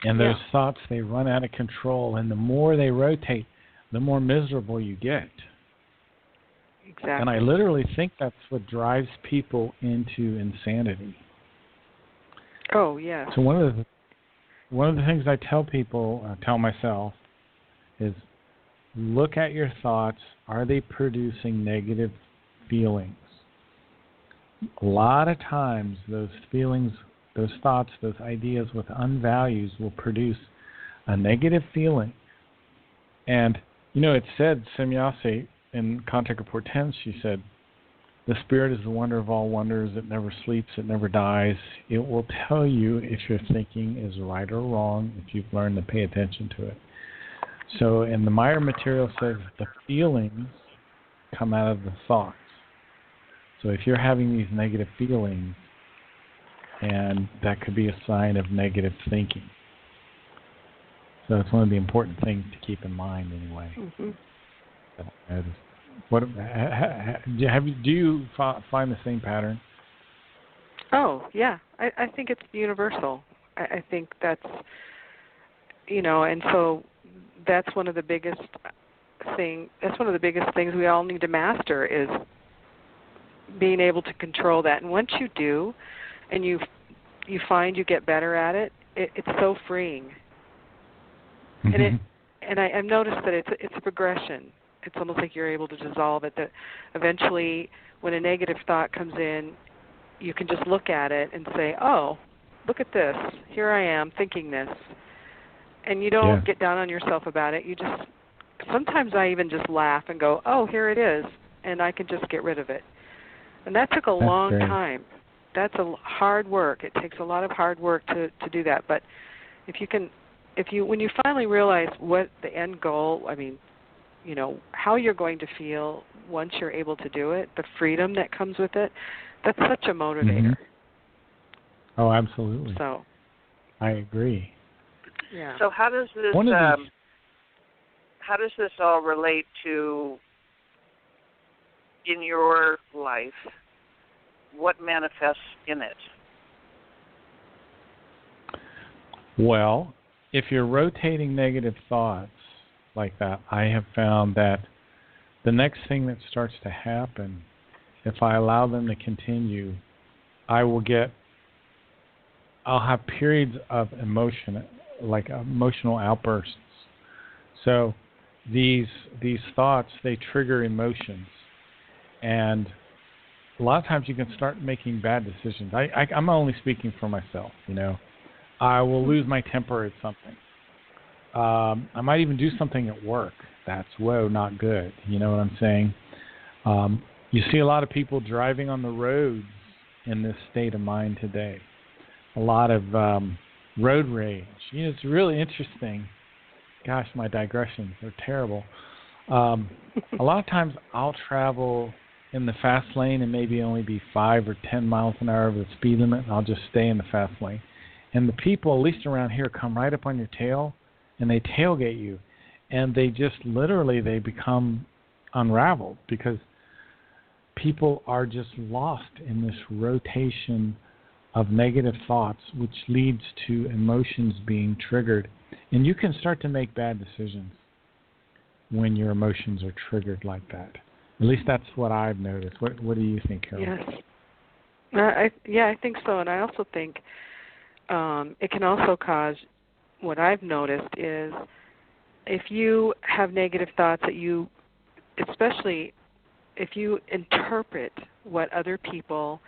and those thoughts, they run out of control, and the more they rotate, the more miserable you get. Exactly. And I literally think that's what drives people into insanity. Oh, yeah. So one of the things I tell people, tell myself, is look at your thoughts. Are they producing negative feelings? A lot of times those feelings, those thoughts, those ideas with unvalues will produce a negative feeling. And, it said, Semyase, in Contact Report 10, she said, the spirit is the wonder of all wonders. It never sleeps. It never dies. It will tell you if your thinking is right or wrong, if you've learned to pay attention to it. So, and the Meyer material says the feelings come out of the thoughts. So if you're having these negative feelings, and that could be a sign of negative thinking. So it's one of the important things to keep in mind anyway. Mm-hmm. Do you find the same pattern? Oh, yeah. I think it's universal. I think that's, and so that's one of the biggest things we all need to master is being able to control that. And once you do, and you find you get better at it, it's so freeing. Mm-hmm. And I've noticed that it's a progression. It's almost like you're able to dissolve it. That eventually, when a negative thought comes in, you can just look at it and say, "Oh, look at this. Here I am thinking this," and you don't get down on yourself about it. You just sometimes I even just laugh and go, "Oh, here it is," and I can just get rid of it. And that took a long time. That's hard work. It takes a lot of hard work to do that. But when you finally realize what the end goal, how you're going to feel once you're able to do it, the freedom that comes with it, that's such a motivator. Mm-hmm. Oh, absolutely. So, I agree. Yeah. So how does this all relate to in your life? What manifests in it? Well, if you're rotating negative thoughts like that, I have found that the next thing that starts to happen, if I allow them to continue, I'll have periods of emotion, like emotional outbursts. So these thoughts, they trigger emotions. And a lot of times you can start making bad decisions. I'm only speaking for myself, I will lose my temper at something. I might even do something at work that's not good. You know what I'm saying? You see a lot of people driving on the roads in this state of mind today. A lot of road rage. It's really interesting. Gosh, my digressions are terrible. A lot of times I'll travel in the fast lane and maybe only be 5 or 10 miles an hour over the speed limit, and I'll just stay in the fast lane. And the people, at least around here, come right up on your tail, and they tailgate you. And they just literally, they become unraveled because people are just lost in this rotation of negative thoughts, which leads to emotions being triggered. And you can start to make bad decisions when your emotions are triggered like that. At least that's what I've noticed. What do you think, Carol? Yes. I think so. And I also think it can also cause, what I've noticed is if you have negative thoughts that you, especially if you interpret what other people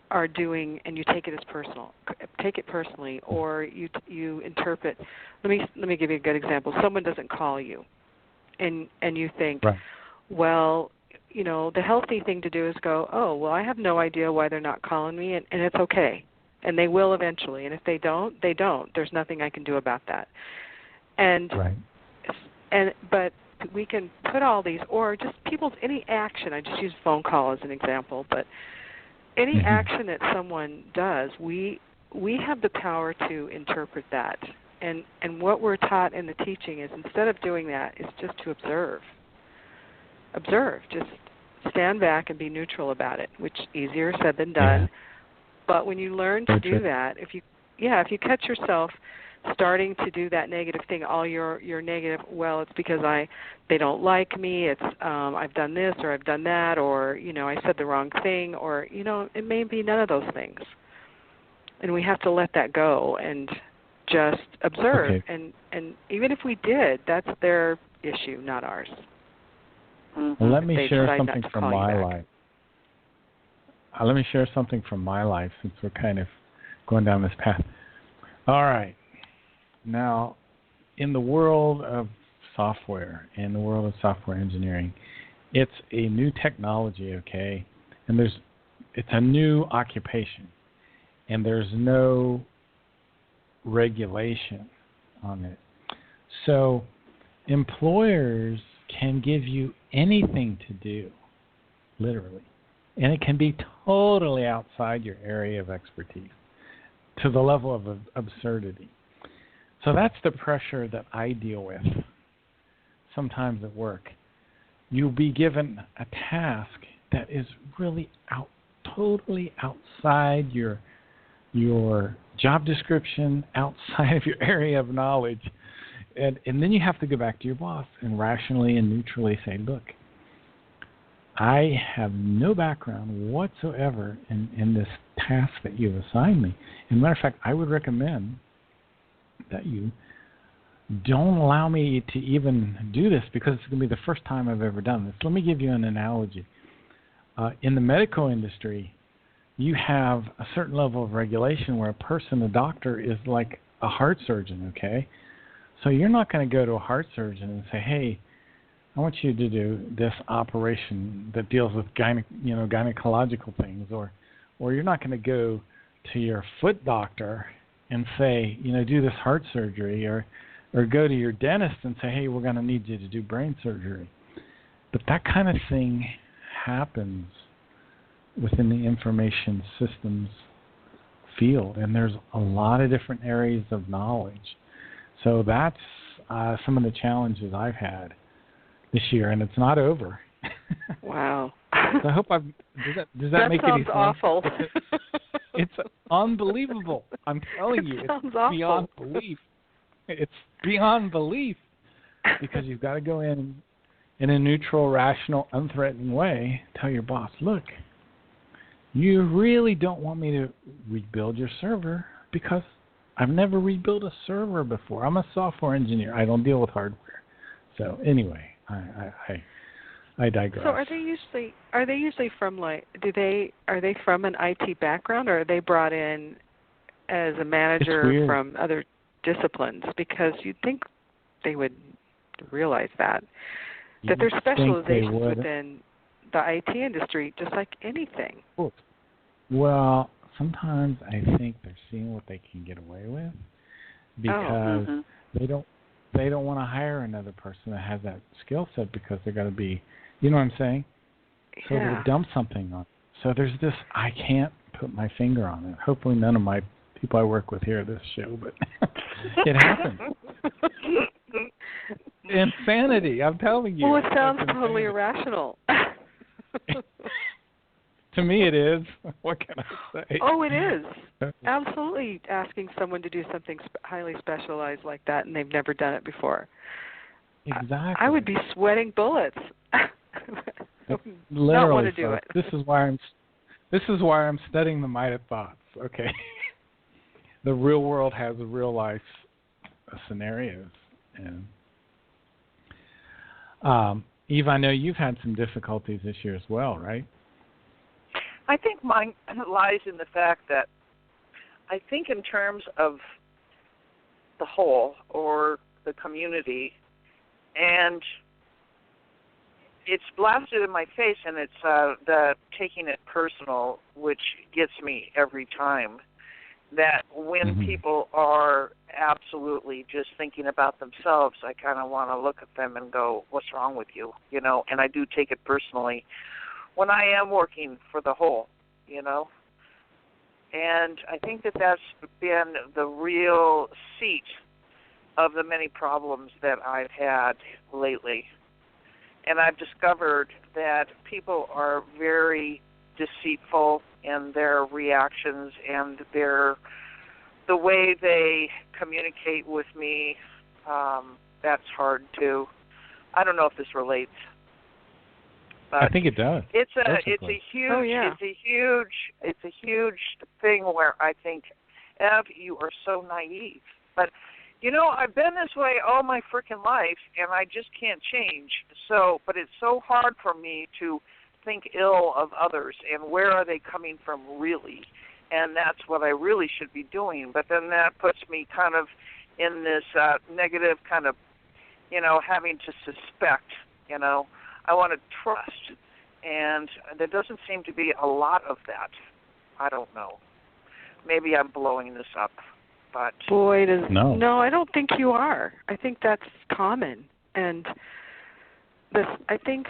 are doing and you take it personally, or you interpret. Let me give you a good example. Someone doesn't call you, and you think, right. Well, the healthy thing to do is go, oh, well, I have no idea why they're not calling me, and it's okay, and they will eventually. And if they don't, they don't. There's nothing I can do about that. But we can put all these, or just any action. I just use phone call as an example, but any action that someone does, we have the power to interpret that. And what we're taught in the teaching is, instead of doing that, is just to observe. Just stand back and be neutral about it, which easier said than done. Yeah. But when you learn to do that, if you catch yourself starting to do that negative thing, all your negative, well, it's because they don't like me, it's I've done this or I've done that, or I said the wrong thing, or it may be none of those things. And we have to let that go and just observe. Okay. And even if we did, that's their issue, not ours. Well, let me share something from my life. Let me share something from my life, since we're kind of going down this path. All right. Now, in the world of software, in the world of software engineering, it's a new technology, okay? And it's a new occupation, and there's no regulation on it. So employers can give you anything to do, literally, and it can be totally outside your area of expertise to the level of absurdity. So that's the pressure that I deal with sometimes at work. You'll be given a task that is really totally outside your job description, outside of your area of knowledge. And then you have to go back to your boss and rationally and neutrally say, look, I have no background whatsoever in this task that you've assigned me. As a matter of fact, I would recommend that you don't allow me to even do this because it's going to be the first time I've ever done this. Let me give you an analogy. In the medical industry, you have a certain level of regulation where a doctor is like a heart surgeon, okay? So you're not going to go to a heart surgeon and say, hey, I want you to do this operation that deals with gynecological things, or you're not going to go to your foot doctor and say, do this heart surgery, or go to your dentist and say, hey, we're going to need you to do brain surgery. But that kind of thing happens within the information systems field, and there's a lot of different areas of knowledge. So that's some of the challenges I've had this year, and it's not over. Wow. So I hope does that make any sense? That sounds awful. It's unbelievable. I'm telling you, it's beyond belief. It's beyond belief because you've got to go in a neutral, rational, unthreatening way, tell your boss, look, you really don't want me to rebuild your server because I've never rebuilt a server before. I'm a software engineer. I don't deal with hardware. So anyway, I digress. So are they usually from are they from an IT background, or are they brought in as a manager from other disciplines? Because you'd think they would realize that there's specializations within the IT industry, just like anything. Well, sometimes I think they're seeing what they can get away with because they don't want to hire another person that has that skill set because they're going to be, you know what I'm saying? So they dump something on. So there's this, I can't put my finger on it. Hopefully none of my people I work with hear this show, but it happens. Insanity, I'm telling you. Well, it sounds totally irrational. To me it is. What can I say? Oh, it is. Absolutely asking someone to do something highly specialized like that and they've never done it before. Exactly. I would be sweating bullets. Literally, not want to do it. This is why I'm studying the might of thoughts, okay? The real world has real life scenarios. And Eve, I know you've had some difficulties this year as well, right? I think mine lies in the fact that I think in terms of the whole or the community, and it's blasted in my face, and it's the taking it personal, which gets me every time. That when people are absolutely just thinking about themselves, I kind of want to look at them and go, what's wrong with you? And I do take it personally when I am working for the whole, And I think that that's been the real seat of the many problems that I've had lately. And I've discovered that people are very deceitful in their reactions and the way they communicate with me. That's hard too. I don't know if this relates. I think it does. It's a huge thing where I think, Ev, you are so naive. But I've been this way all my freaking life, and I just can't change. But it's so hard for me to think ill of others, and where are they coming from really? And that's what I really should be doing. But then that puts me kind of in this negative kind of, having to suspect, I want to trust. And there doesn't seem to be a lot of that. I don't know. Maybe I'm blowing this up, but boy, no, I don't think you are. I think that's common, and I think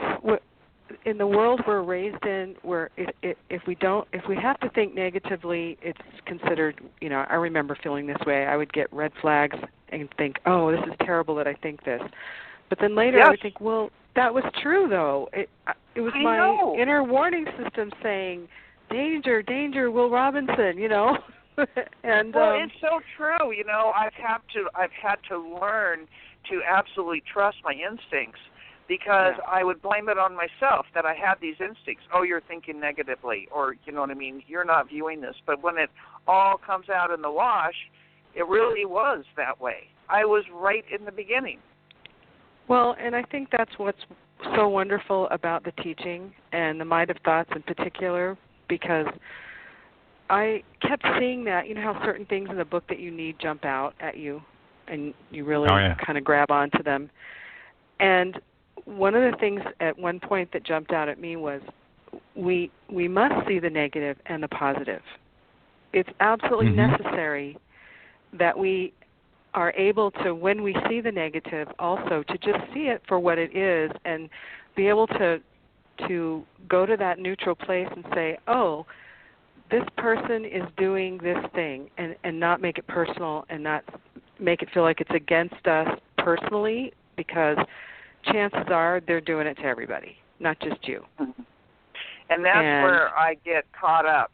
in the world we're raised in, where if we have to think negatively, it's considered. I remember feeling this way. I would get red flags and think, "Oh, this is terrible that I think this," but then later yes. I would think, "Well, that was true, though. It was my inner warning system saying." Danger, danger, Will Robinson, and it's so true. I've had to learn to absolutely trust my instincts, because I would blame it on myself that I had these instincts. Oh, you're thinking negatively, or you know what I mean, you're not viewing this. But when it all comes out in the wash, it really was that way. I was right in the beginning. Well, and I think that's what's so wonderful about the teaching and the Might of Thoughts in particular, because I kept seeing that, how certain things in the book that you need jump out at you, and you really kind of grab onto them. And one of the things at one point that jumped out at me was we must see the negative and the positive. It's absolutely necessary that we are able to, when we see the negative, also to just see it for what it is and be able to go to that neutral place and say, oh, this person is doing this thing, and not make it personal and not make it feel like it's against us personally, because chances are they're doing it to everybody, not just you. And that's where I get caught up.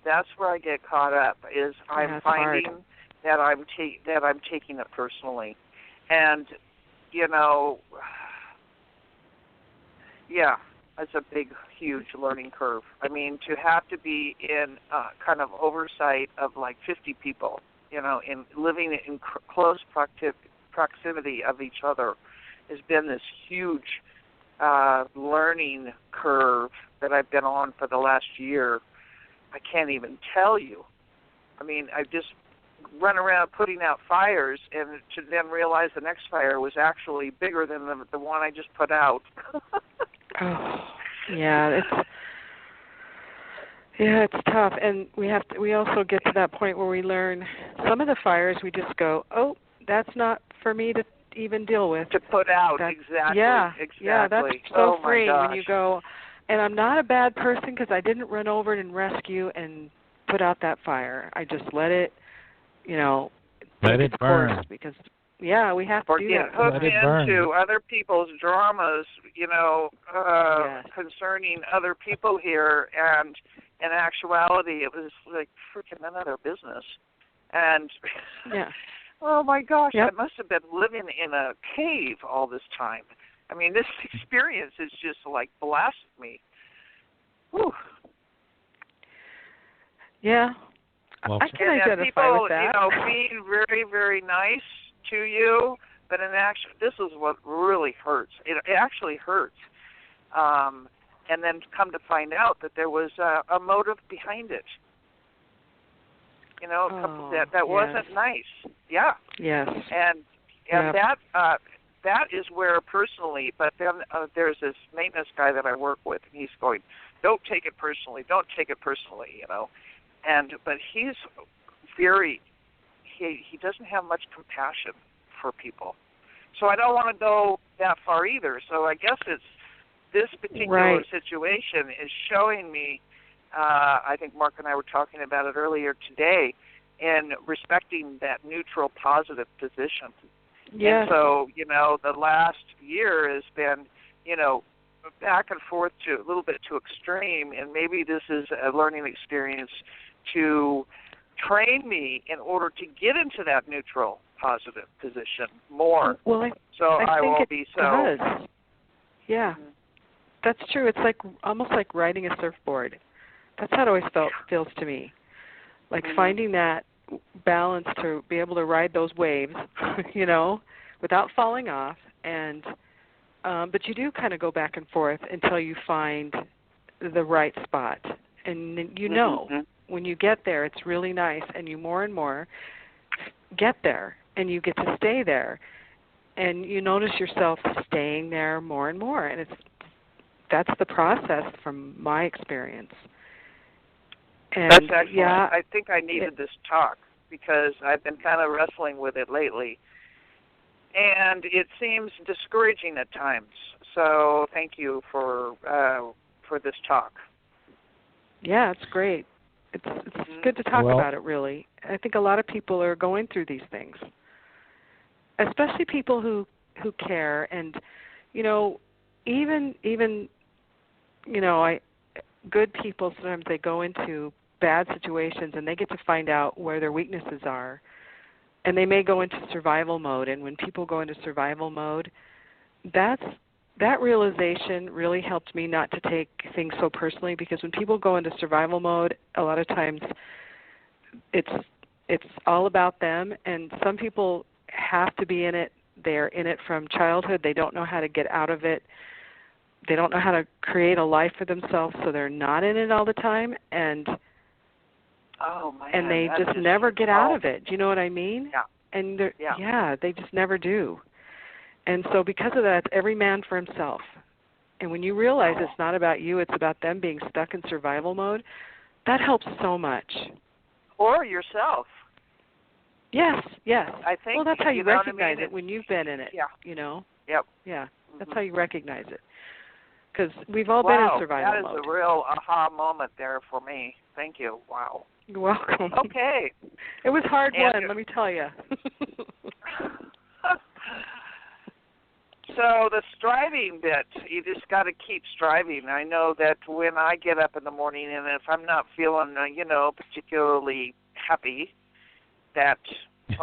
Is I'm finding that I'm taking it personally. And, it's a big, huge learning curve. I mean, to have to be in kind of oversight of like 50 people, in living in close proximity of each other, has been this huge learning curve that I've been on for the last year. I can't even tell you. I mean, I've just run around putting out fires, and to then realize the next fire was actually bigger than the one I just put out. Oh, yeah, it's tough, and we also get to that point where we learn some of the fires we just go, oh, that's not for me to even deal with. To put out, exactly. Yeah, that's so freeing when you go, and I'm not a bad person because I didn't run over and rescue and put out that fire. I just let it, let it burn. Because we have to do that. Or get hooked into other people's dramas, concerning other people here, and in actuality, it was like freaking none of their business. And oh my gosh, I must have been living in a cave all this time. I mean, this experience has just like blasted me. Whew. Yeah. Well, I can identify people, with that. Being very, very nice to you, but in action, this is what really hurts. It actually hurts. And then come to find out that there was a motive behind it. That wasn't nice. Yeah. Yes. And that is where personally, but then there's this maintenance guy that I work with, and he's going, don't take it personally, but he's very, he doesn't have much compassion for people. So I don't want to go that far either. So I guess it's this particular situation is showing me, I think Mark and I were talking about it earlier today, in respecting that neutral, positive position. Yes. And so, the last year has been, back and forth to a little bit too extreme, and maybe this is a learning experience to train me in order to get into that neutral, positive position more. Well, I will think be it so. does. Yeah, that's true. It's like almost like riding a surfboard. That's how it always feels to me. Like finding that balance to be able to ride those waves, without falling off, and but you do kind of go back and forth until you find the right spot, and when you get there, it's really nice, and you more and more get there, and you get to stay there. And you notice yourself staying there more and more, and that's the process from my experience. And that's excellent. yeah, I think I needed this talk because I've been kind of wrestling with it lately. And it seems discouraging at times. So thank you for this talk. Yeah, it's great. It's good to talk about it, really. I think a lot of people are going through these things, especially people who care. And, even good people, sometimes they go into bad situations and they get to find out where their weaknesses are. And they may go into survival mode. And when people go into survival mode, that realization really helped me not to take things so personally, because when people go into survival mode, a lot of times it's all about them. And some people have to be in it. They're in it from childhood. They don't know how to get out of it. They don't know how to create a life for themselves, so they're not in it all the time. And they just never get out of it. Do you know what I mean? Yeah. And they just never do. And so because of that, it's every man for himself. And when you realize it's not about you, it's about them being stuck in survival mode, that helps so much. Or yourself. Yes. I think. Well, that's how you recognize it when you've been in it. Yeah. Yep. Yeah. That's how you recognize it. Because we've all been in survival mode. That is a real aha moment there for me. Thank you. Wow. You're welcome. Okay. It was hard won, let me tell you. So the striving bit, you just got to keep striving. I know that when I get up in the morning and if I'm not feeling, particularly happy, that,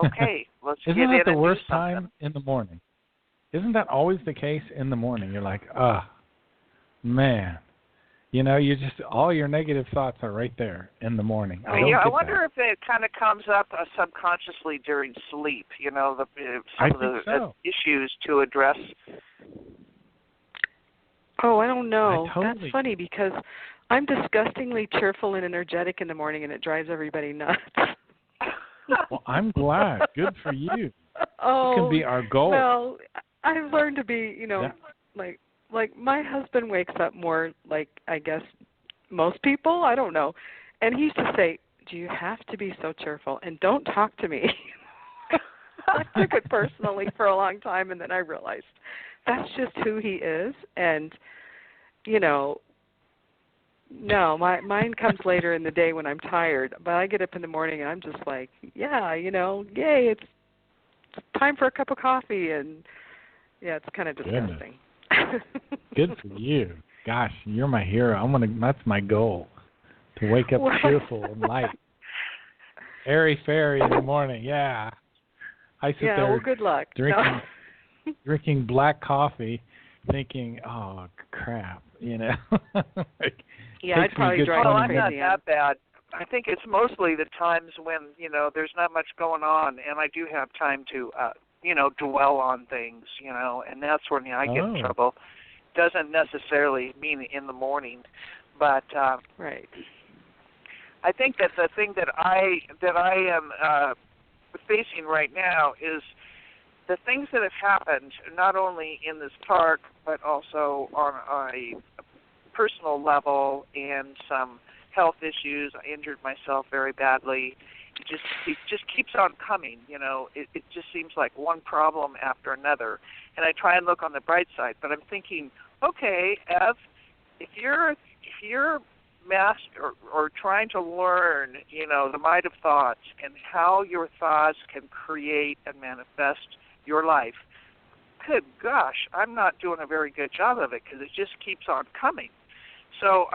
okay, let's get in and do something. Isn't that the worst time in the morning? Isn't that always the case in the morning? You're like, man. You just, all your negative thoughts are right there in the morning. I wonder if it kind of comes up subconsciously during sleep, some of the issues to address. Oh, I don't know. That's funny because I'm disgustingly cheerful and energetic in the morning, and it drives everybody nuts. Well, I'm glad. Good for you. Oh, it can be our goal. Well, I've learned to be, like my husband wakes up more like, I guess, most people. I don't know. And he used to say, do you have to be so cheerful? And don't talk to me. I took it personally for a long time, and then I realized that's just who he is. And, no, mine comes later in the day when I'm tired. But I get up in the morning, and I'm just like, yay, it's time for a cup of coffee. And, yeah, it's kind of disgusting. Good for you. Gosh, you're my hero. That's my goal, to wake up cheerful and light. Airy-fairy in the morning, yeah. I sit there well, good luck. Drinking black coffee, thinking, oh, crap, I'd probably drive I'm not that bad. I think it's mostly the times when, there's not much going on, and I do have time to dwell on things, and that's when I get in trouble. Doesn't necessarily mean in the morning, but right. I think that the thing that I am facing right now is the things that have happened, not only in this park, but also on a personal level and some health issues. I injured myself very badly. It just keeps on coming, It just seems like one problem after another. And I try and look on the bright side, but I'm thinking, okay, Ev, if you're master or trying to learn, the might of thoughts and how your thoughts can create and manifest your life, good gosh, I'm not doing a very good job of it because it just keeps on coming. So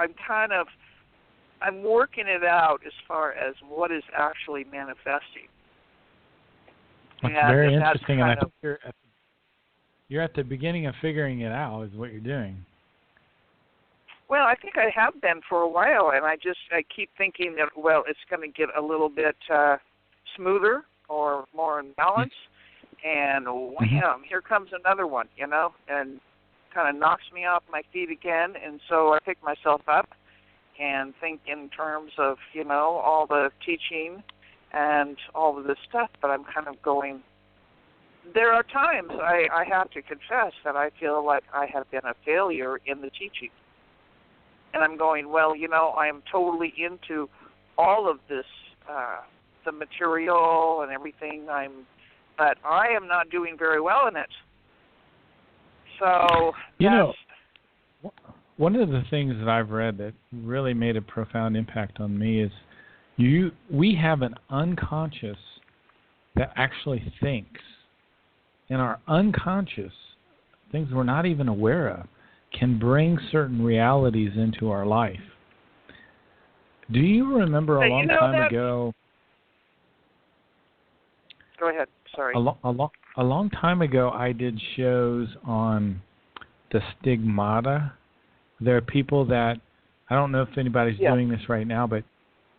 I'm working it out as far as what is actually manifesting. That's very interesting, and I think you're at the beginning of figuring it out is what you're doing. Well, I think I have been for a while, and I keep thinking that, it's going to get a little bit smoother or more in balance, and wham, here comes another one, and kind of knocks me off my feet again, and so I pick myself up and think in terms of, all the teaching and all of this stuff, but I'm kind of going, there are times I have to confess that I feel like I have been a failure in the teaching. And I'm going, well, I am totally into all of this, the material and everything. But I am not doing very well in it. So one of the things that I've read that really made a profound impact on me is we have an unconscious that actually thinks. And our unconscious, things we're not even aware of, can bring certain realities into our life. Do you remember a long time ago? Go ahead. Sorry. A long time ago, I did shows on the stigmata. There are people that, I don't know if anybody's doing this right now, but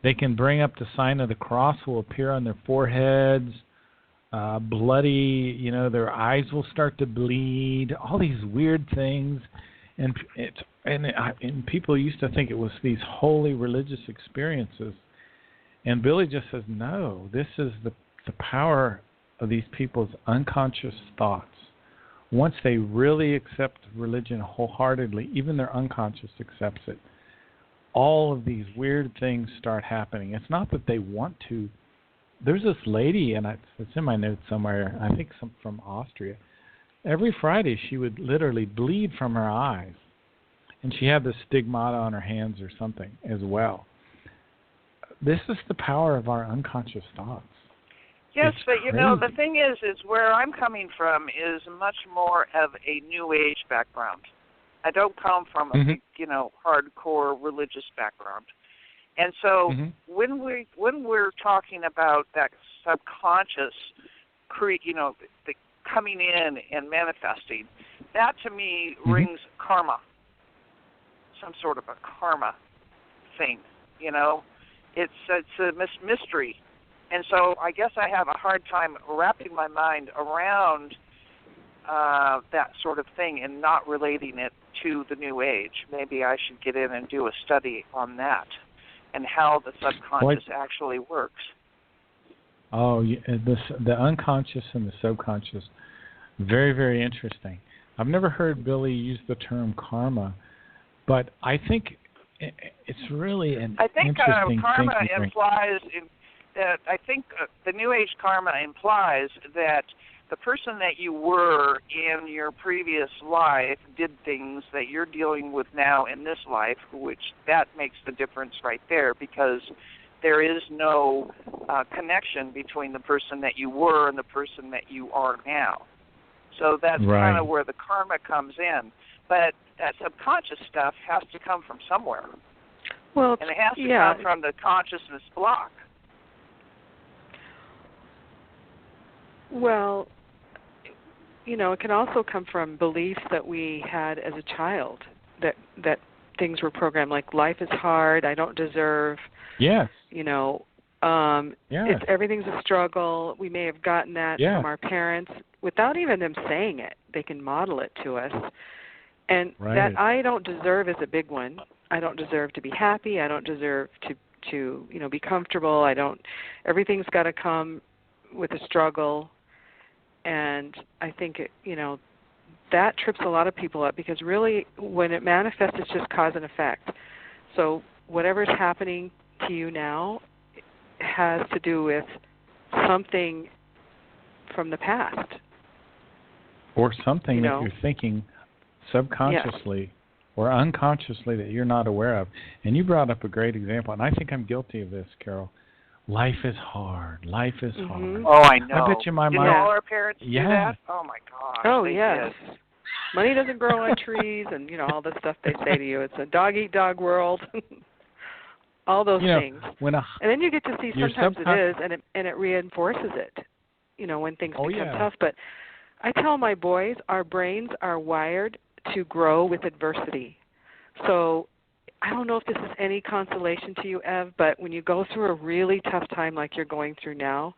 they can bring up the sign of the cross will appear on their foreheads, bloody, their eyes will start to bleed, all these weird things. And people used to think it was these holy religious experiences. And Billy just says, no, this is the power of these people's unconscious thoughts. Once they really accept religion wholeheartedly, even their unconscious accepts it, all of these weird things start happening. It's not that they want to. There's this lady, and it's in my notes somewhere, I think from Austria. Every Friday she would literally bleed from her eyes. And she had the stigmata on her hands or something as well. This is the power of our unconscious thoughts. Yes, it's but crazy. the thing is where I'm coming from is much more of a New Age background. I don't come from a big, hardcore religious background. And so when we're talking about that subconscious, the coming in and manifesting, that to me rings karma, some sort of a karma thing. It's a mystery. And so I guess I have a hard time wrapping my mind around that sort of thing and not relating it to the New Age. Maybe I should get in and do a study on that and how the subconscious actually works. Oh, the unconscious and the subconscious, very, very interesting. I've never heard Billy use the term karma, but I think it's really an interesting karma thinking. Implies that I think the New Age karma implies that the person that you were in your previous life did things that you're dealing with now in this life, which that makes the difference right there, because there is no connection between the person that you were and the person that you are now. So that's kind of where the karma comes in. But that subconscious stuff has to come from somewhere. Well, and it has to come from the consciousness block. Well, it can also come from beliefs that we had as a child, that things were programmed like life is hard, I don't deserve. Yes. It's everything's a struggle. We may have gotten that from our parents without even them saying it. They can model it to us. And that I don't deserve is a big one. I don't deserve to be happy. I don't deserve to be comfortable. Everything's got to come with a struggle. And I think that trips a lot of people up, because really when it manifests, it's just cause and effect. So whatever's happening to you now has to do with something from the past. Or something that you're thinking subconsciously or unconsciously that you're not aware of. And you brought up a great example, and I think I'm guilty of this, Carol. Life is hard. Life is hard. Oh, I know. I bet you my Did mind. all our parents do that? Oh, my gosh. Oh, they yes. did. Money doesn't grow on trees, and, all the stuff they say to you. It's a dog-eat-dog world. All those things. And then you get to see sometimes it is, and it reinforces it, when things become tough. But I tell my boys our brains are wired to grow with adversity. So I don't know if this is any consolation to you, Ev, but when you go through a really tough time like you're going through now,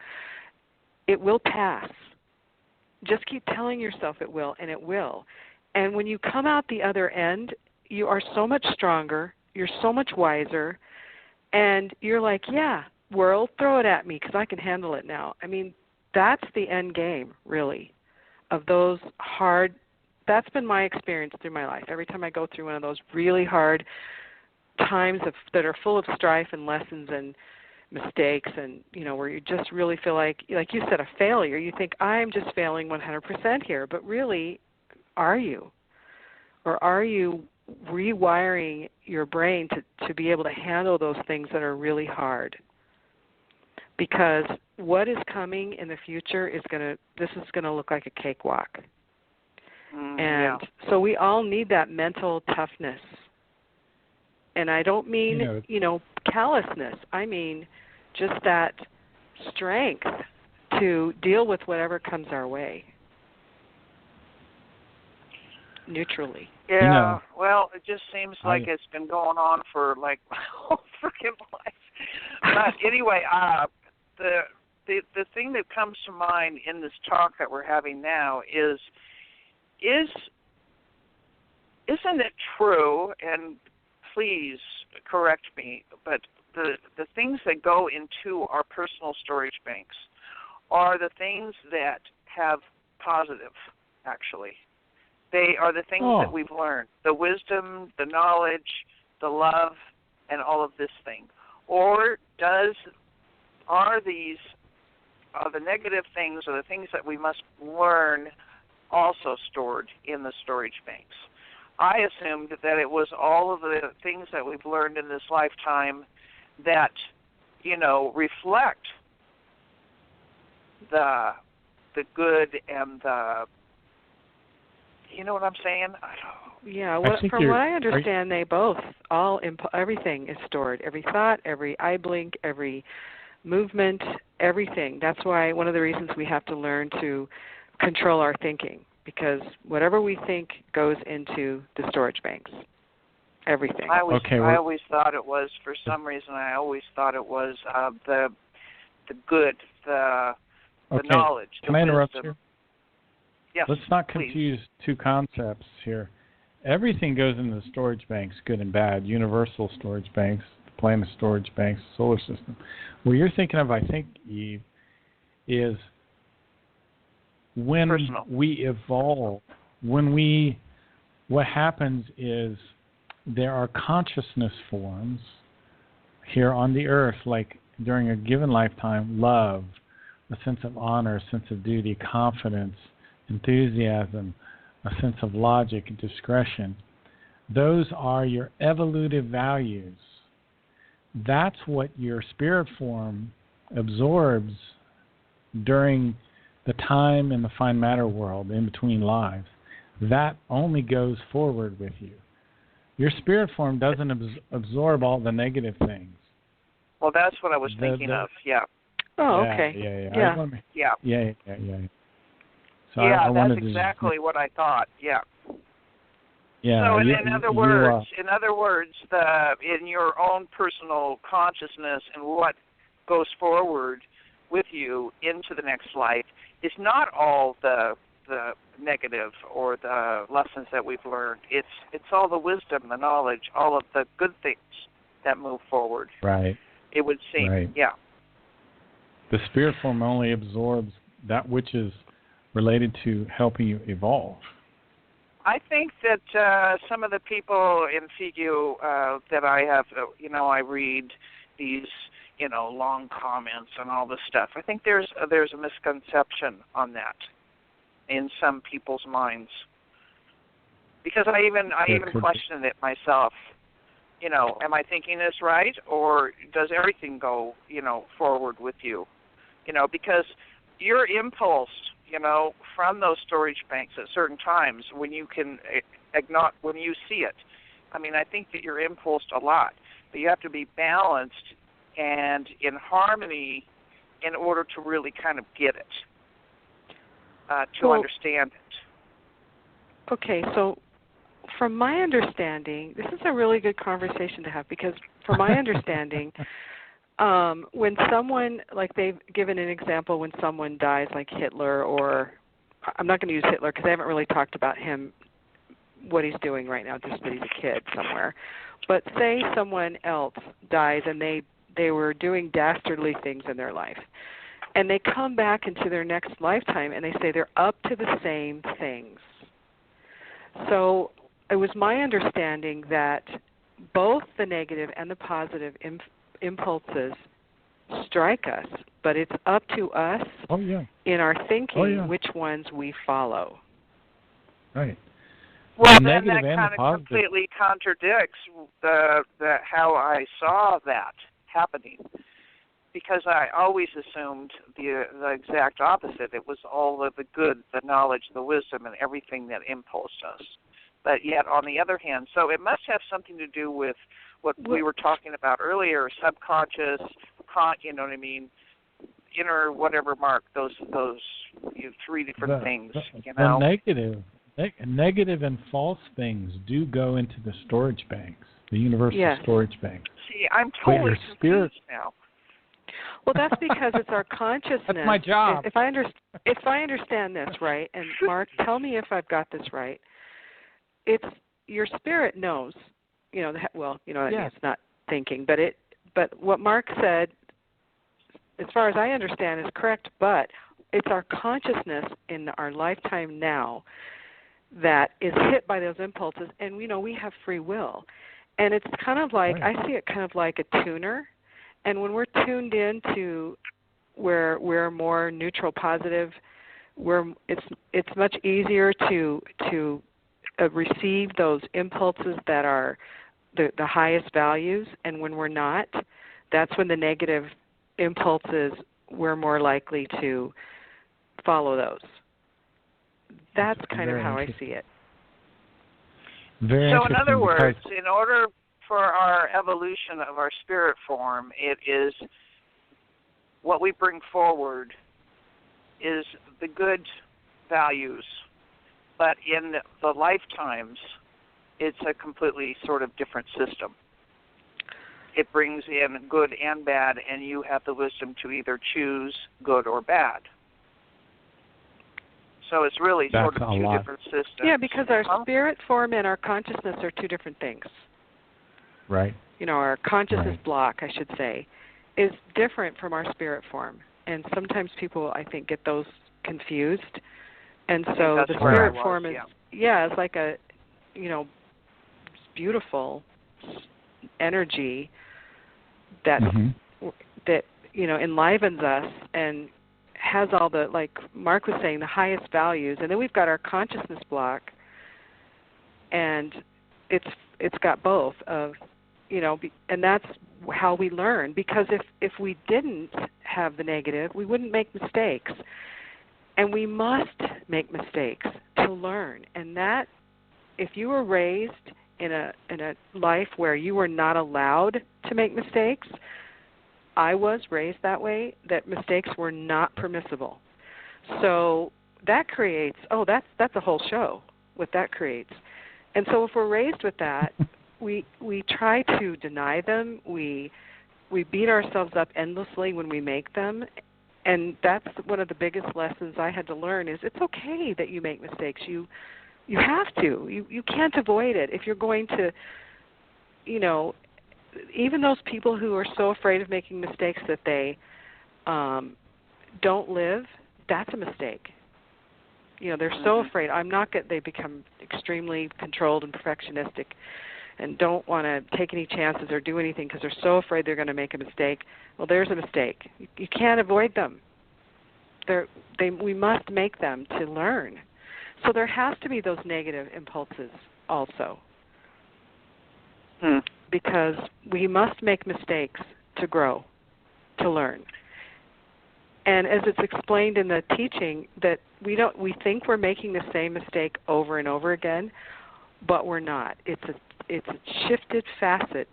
it will pass. Just keep telling yourself it will, and it will. And when you come out the other end, you are so much stronger, you're so much wiser, and you're like, world, throw it at me because I can handle it now. I mean, that's the end game, really. of those hard, that's been my experience through my life. Every time I go through one of those really hard times that are full of strife and lessons and mistakes, and where you just really feel like you said, a failure. You think, I'm just failing 100% here, but really, are you? Or are you rewiring your brain to be able to handle those things that are really hard? Because what is coming in the future is going to look like a cakewalk. And so we all need that mental toughness. And I don't mean, callousness. I mean just that strength to deal with whatever comes our way neutrally. Yeah, well, it just seems like it's been going on for like my whole freaking life. But anyway, the thing that comes to mind in this talk that we're having now is isn't it true, and please correct me, but the things that go into our personal storage banks are the things that have positive, actually. They are the things that we've learned, the wisdom, the knowledge, the love, and all of this thing. Or are the negative things or the things that we must learn also stored in the storage banks? I assumed that it was all of the things that we've learned in this lifetime that, reflect the good and the, you know what I'm saying? Yeah, from what I understand, they both, everything is stored. Every thought, every eye blink, every movement, everything. That's why one of the reasons we have to learn to control our thinking, because whatever we think goes into the storage banks. Everything. I always thought it was, for some reason, I always thought it was the good, the knowledge. Can I interrupt you? Yes, let's not confuse two concepts here. Everything goes into the storage banks, good and bad, universal storage banks, planet storage banks, solar system. What you're thinking of, I think, Eve, is when we evolve, what happens is there are consciousness forms here on the earth, like during a given lifetime, love, a sense of honor, a sense of duty, confidence, enthusiasm, a sense of logic and discretion. Those are your evolutive values. That's what your spirit form absorbs during the time in the fine matter world in between lives. That only goes forward with you. Your spirit form doesn't absorb all the negative things. Well, that's what I was thinking of. Yeah. Oh, okay. Yeah. So yeah, that's exactly what I thought. Yeah. Yeah. So, in other words, in your own personal consciousness and what goes forward with you into the next life is not all the negative or the lessons that we've learned. It's all the wisdom, the knowledge, all of the good things that move forward. Right. It would seem. Right. Yeah. The spirit form only absorbs that which is related to helping you evolve. I think that some of the people in Figu that I have, I read these, long comments and all this stuff. I think there's a misconception on that in some people's minds, because I even questioned it myself. Am I thinking this right, or does everything go, forward with you? Because your impulse, from those storage banks at certain times when you when you see it. I mean, I think that you're impulsed a lot, but you have to be balanced and in harmony in order to really kind of get it, to understand it. Okay, so from my understanding, this is a really good conversation to have, because from my understanding, when someone, like they've given an example, when someone dies like Hitler, or I'm not going to use Hitler because I haven't really talked about him, what he's doing right now, just that he's a kid somewhere. But say someone else dies and they were doing dastardly things in their life. And they come back into their next lifetime and they say they're up to the same things. So it was my understanding that both the negative and the positive impulses strike us, but it's up to us in our thinking which ones we follow. Right. Well, then that kind of completely contradicts the how I saw that happening, because I always assumed the exact opposite. It was all of the good, the knowledge, the wisdom, and everything that impulsed us. But yet, on the other hand, so it must have something to do with what we were talking about earlier, subconscious, you know what I mean, inner whatever, Mark, those three different things, you know. The negative and false things do go into the storage banks, the universal storage banks. See, I'm totally confused now. Well, that's because it's our consciousness. That's my job. If I understand this right, and Mark, tell me if I've got this right. It's your spirit knows, it's not thinking, but what Mark said, as far as I understand, is correct. But it's our consciousness in our lifetime now that is hit by those impulses, and we have free will, and it's kind of like I see it kind of like a tuner. And when we're tuned in to where we're more neutral, positive, it's much easier to receive those impulses that are the highest values. And when we're not, that's when the negative impulses, we're more likely to follow those. That's kind of how I see it. So in other words, in order for our evolution of our spirit form, it is what we bring forward is the good values, but in the lifetimes, it's a completely sort of different system. It brings in good and bad, and you have the wisdom to either choose good or bad. So it's really sort of two different systems. Yeah, because our spirit form and our consciousness are two different things. Right. Our consciousness block, I should say, is different from our spirit form. And sometimes people, I think, get those confused. And so the spirit form is, it's like a, beautiful energy that, enlivens us and has all the, like Mark was saying, the highest values. And then we've got our consciousness block, and it's got both of, and that's how we learn. Because if we didn't have the negative, we wouldn't make mistakes. And we must make mistakes to learn. And that, if you were raised in a life where you were not allowed to make mistakes, I was raised that way, that mistakes were not permissible. So that creates, that's a whole show, what that creates. And so if we're raised with that, we try to deny them. We beat ourselves up endlessly when we make them. And that's one of the biggest lessons I had to learn is it's okay that you make mistakes. You have to. You can't avoid it. If you're going to, even those people who are so afraid of making mistakes that they don't live, that's a mistake. They're so afraid. They become extremely controlled and perfectionistic and don't want to take any chances or do anything because they're so afraid they're going to make a mistake. Well, there's a mistake. You can't avoid them. We must make them to learn. So there has to be those negative impulses also. Because we must make mistakes to grow, to learn. And as it's explained in the teaching, that we think we're making the same mistake over and over again, but we're not. It's a shifted facet.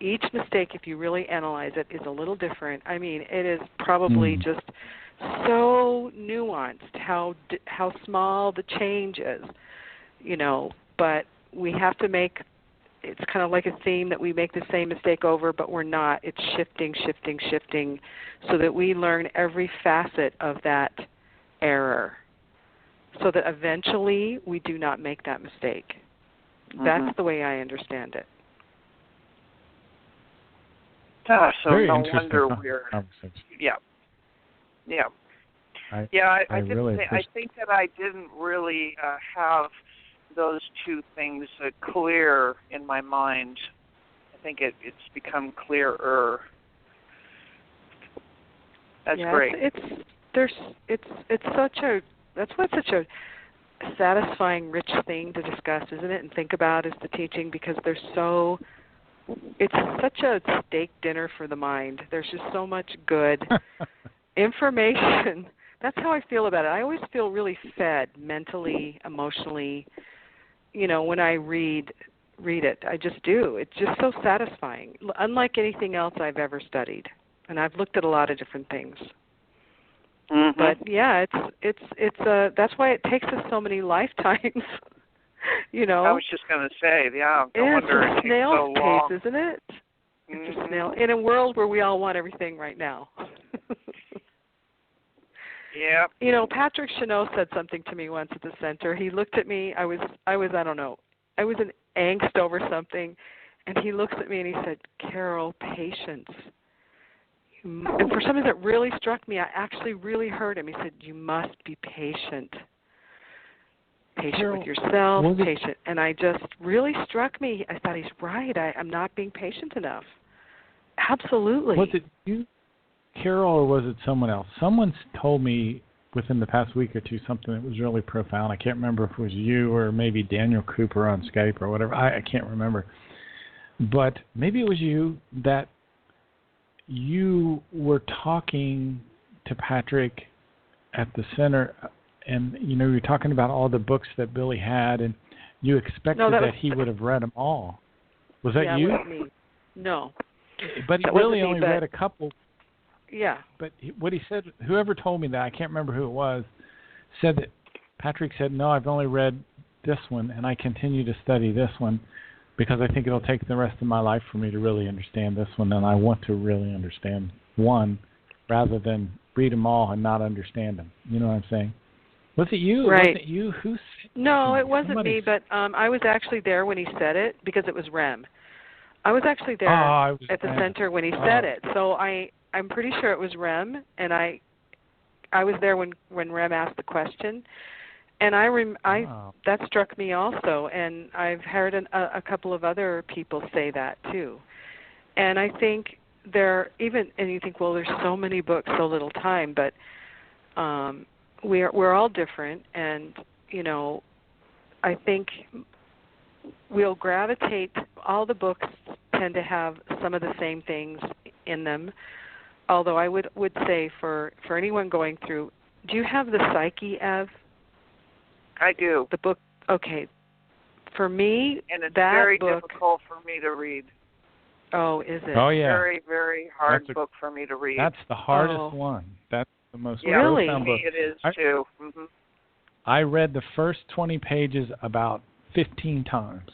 Each mistake, if you really analyze it, is a little different. I mean, it is probably just so nuanced how small the change is, but we have to make, it's kind of like a theme that we make the same mistake over, but we're not. It's shifting, so that we learn every facet of that error, so that eventually we do not make that mistake. That's the way I understand it. So no wonder we're, Yeah. I really think that I didn't really have those two things clear in my mind. I think it's become clearer. That's great. That's why it's such a satisfying, rich thing to discuss, isn't it? And think about is the teaching, because it's such a steak dinner for the mind. There's just so much good information. That's how I feel about it. I always feel really fed mentally, emotionally, when I read it. I just do. It's just so satisfying, unlike anything else I've ever studied. And I've looked at a lot of different things. Mm-hmm. But yeah, it's that's why it takes us so many lifetimes. I was just going to say, no wonder it takes so long. Pace, isn't it? It's Mm-hmm. a snail in a world where we all want everything right now. Yeah. Patrick Chanot said something to me once at the center. He looked at me. I was I don't know. I was in angst over something, and he looks at me and he said, "Carol, patience." And for some reason, it really struck me. I actually really heard him. He said, "You must be patient. Patient Carol, with yourself, patient." And I just really struck me. I thought he's right. I'm not being patient enough. Absolutely. Was it you, Carol, or was it someone else? Someone told me within the past week or two something that was really profound. I can't remember if it was you or maybe Daniel Cooper on Skype or whatever. I can't remember. But maybe it was you that you were talking to Patrick at the center, and you were talking about all the books that Billy had, and you expected that he would have read them all. Was that you? Yeah, wasn't me. No. But he really only read a couple. Yeah. But what he said, whoever told me that, I can't remember who it was, said that Patrick said, "No, I've only read this one, and I continue to study this one because I think it'll take the rest of my life for me to really understand this one, and I want to really understand one rather than read them all and not understand them." You know what I'm saying? Was it you? Right. Was it you? No, it wasn't me, but I was actually there when he said it because it was Rem. I was actually there at the center when he said it, so I'm pretty sure it was Rem, and I was there when Rem asked the question, and that struck me also, and I've heard a couple of other people say that too, and I think and you think, well, there's so many books, so little time, but we're all different, and I think we'll gravitate. All the books tend to have some of the same things in them. Although I would say for anyone going through, do you have the Psyche, Ev? I do. The book, okay. For me, and it's that very book, difficult for me to read. Oh, is it? Oh, yeah. Very, very hard book for me to read. That's the hardest one. That's the most really? profound book. It is too. Mm-hmm. I read the first 20 pages about 15 times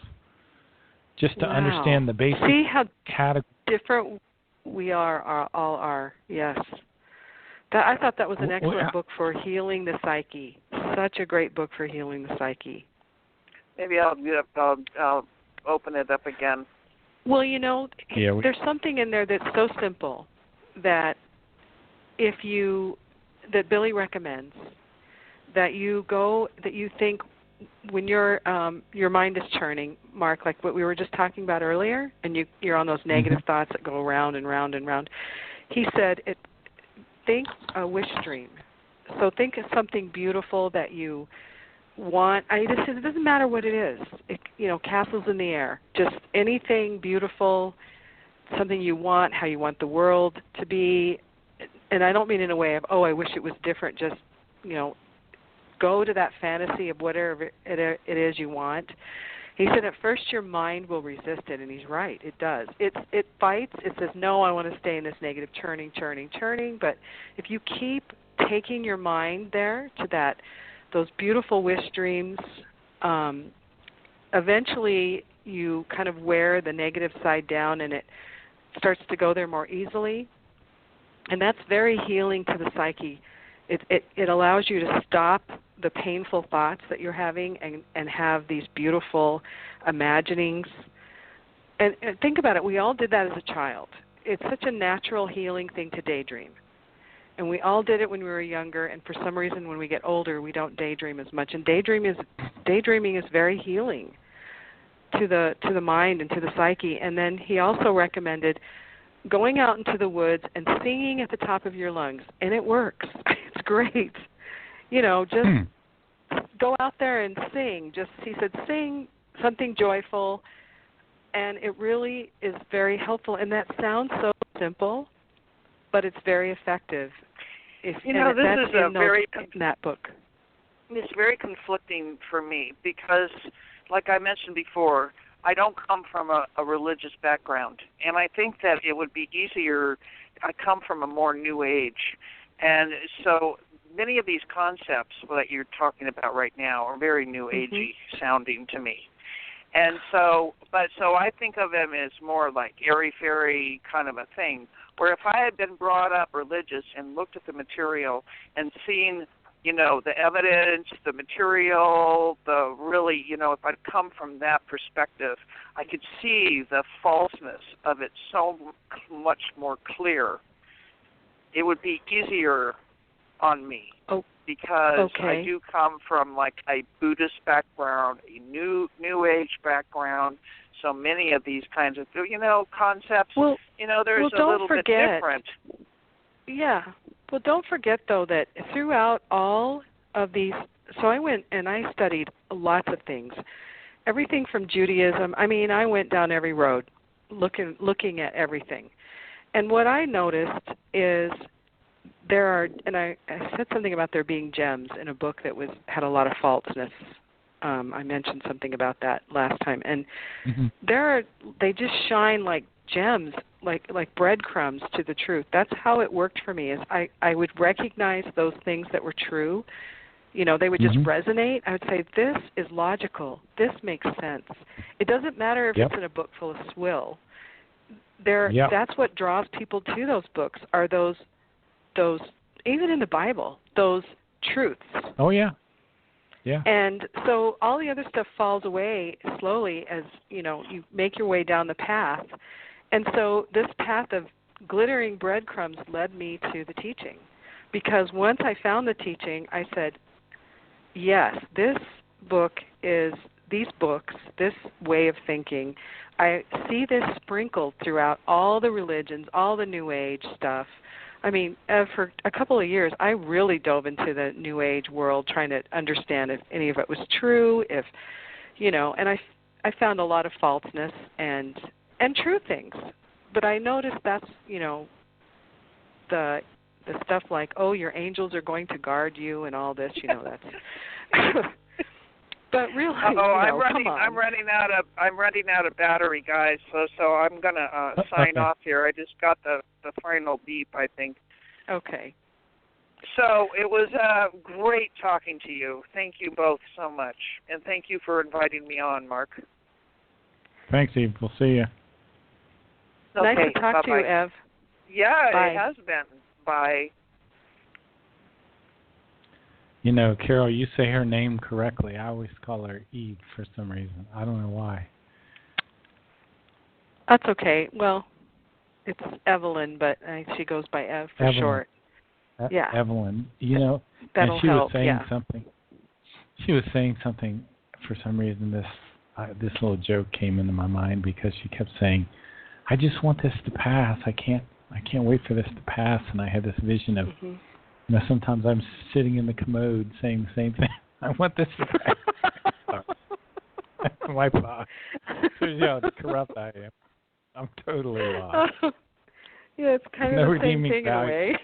just to understand the basic See how category. Different we all are. Yes. I thought that was an excellent book for healing the psyche. Such a great book for healing the psyche. Maybe I'll open it up again. Well, there's something in there that's so simple that that Billy recommends that you think when your mind is churning, Mark, like what we were just talking about earlier, and you're on those negative thoughts that go round and round and round. He said, think a wish dream. So think of something beautiful that you want. It doesn't matter what it is. Castles in the air. Just anything beautiful, something you want, how you want the world to be. And I don't mean in a way of, I wish it was different. Just, go to that fantasy of whatever it is you want. He said at first your mind will resist it, and he's right. It does. It fights. It says, no, I want to stay in this negative churning. But if you keep taking your mind there to those beautiful wish dreams, eventually you kind of wear the negative side down, and it starts to go there more easily. And that's very healing to the psyche. It allows you to stop the painful thoughts that you're having and have these beautiful imaginings. And think about it. We all did that as a child. It's such a natural healing thing to daydream. And we all did it when we were younger, and for some reason when we get older we don't daydream as much. And daydreaming is very healing to the mind and to the psyche. And then he also recommended going out into the woods and singing at the top of your lungs, and it works. It's great. Just go out there and sing. He said, sing something joyful, and it really is very helpful. And that sounds so simple, but it's very effective. This is in that book. It's very conflicting for me because, like I mentioned before, I don't come from a religious background, and I think that it would be easier. I come from a more New Age, and so many of these concepts that you're talking about right now are very New Agey sounding to me. And so I think of them as more like airy-fairy kind of a thing, where if I had been brought up religious and looked at the material and seen, the evidence, the material, if I'd come from that perspective, I could see the falseness of it so much more clear. It would be easier on me. Because I do come from like a Buddhist background, a New Age background, so many of these kinds of concepts. There's a little bit different. Yeah. Well, don't forget though that throughout all of these, so I went and I studied lots of things, everything from Judaism. I mean, I went down every road, looking at everything, and what I noticed is. There are, and I said something about there being gems in a book that had a lot of falseness. I mentioned something about that last time, and they just shine like gems, like breadcrumbs to the truth. That's how it worked for me. Is I would recognize those things that were true. They would just resonate. I would say, this is logical. This makes sense. It doesn't matter if it's in a book full of swill. That's what draws people to those books. Are those even in the Bible, those truths. Oh, yeah. Yeah. And so all the other stuff falls away slowly as, you make your way down the path. And so this path of glittering breadcrumbs led me to the teaching. Because once I found the teaching, I said, yes, these books, this way of thinking, I see this sprinkled throughout all the religions, all the New Age stuff. I mean, for a couple of years, I really dove into the New Age world trying to understand if any of it was true, and I found a lot of falseness and true things. But I noticed that's, the stuff like, your angels are going to guard you and all this, that's... But really, I'm running out of battery, guys. So I'm gonna sign off here. I just got the final beep, I think. Okay. So it was great talking to you. Thank you both so much, and thank you for inviting me on, Mark. Thanks, Eve. We'll see you. Nice to talk to you, Ev. Yeah, Bye. It has been. Bye. Carol, you say her name correctly. I always call her Eve for some reason. I don't know why. That's okay. Well, it's Evelyn, but she goes by Ev for Evelyn. short. Yeah. Evelyn. That'll and she help. Was saying something. She was saying something for some reason. This little joke came into my mind because she kept saying, "I just want this to pass. I can't wait for this to pass." And I had this vision of. Sometimes I'm sitting in the commode saying the same thing. I want this to pass. My thought. Shows you how corrupt I am. I'm totally lost. Yeah, it's kind of the same thing in a way.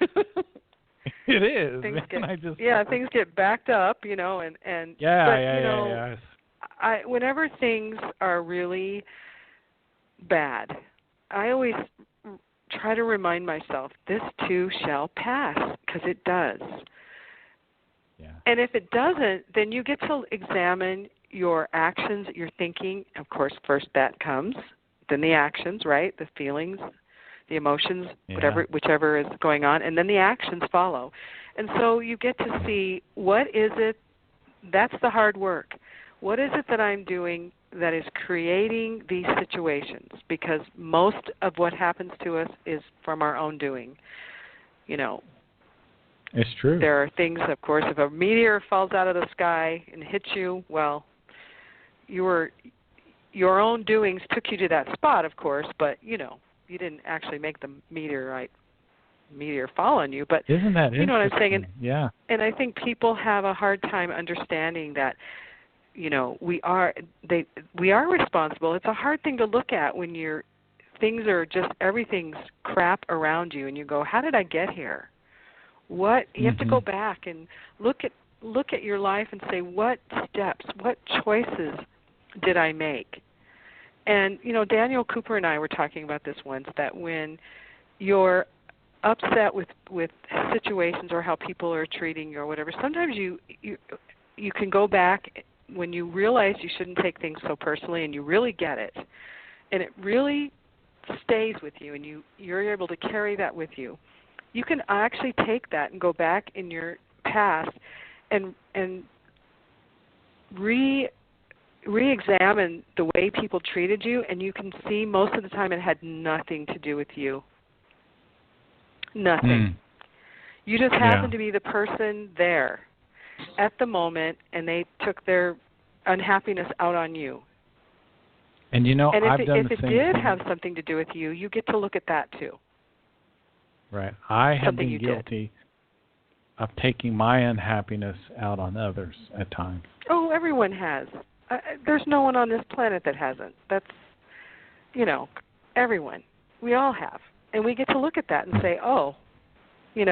It is. Things get backed up, and yes. Whenever things are really bad, I always try to remind myself, this too shall pass, because it does. Yeah. And if it doesn't, then you get to examine your actions, your thinking. Of course, first that comes, then the actions, right? The feelings, the emotions, whichever is going on, and then the actions follow. And so you get to see, what is it? That's the hard work. What is it that I'm doing that is creating these situations? Because most of what happens to us is from our own doing. It's true. There are things, of course, if a meteor falls out of the sky and hits you, well, your own doings took you to that spot, of course, but, you didn't actually make the meteor fall on you. But isn't that interesting? You know what I'm saying? And, yeah. And I think people have a hard time understanding that, we are responsible. It's a hard thing to look at when everything's crap around you, and you go, how did I get here? What you have to go back and look at your life and say, what steps, what choices did I make? And Daniel Cooper and I were talking about this once, that when you're upset with situations or how people are treating you or whatever, sometimes you can go back when you realize you shouldn't take things so personally and you really get it, and it really stays with you, and you're able to carry that with you. You can actually take that and go back in your past and re-examine the way people treated you, and you can see most of the time it had nothing to do with you. Nothing. You just happened to be the person there at the moment, and they took their unhappiness out on you. And if I've done the it same did thing. have something to do with you, you get to look at that too. Right. I have Something been you guilty of taking my unhappiness out on others at times. Oh, everyone has. There's no one on this planet that hasn't. That's, everyone. We all have. And we get to look at that and say, oh, and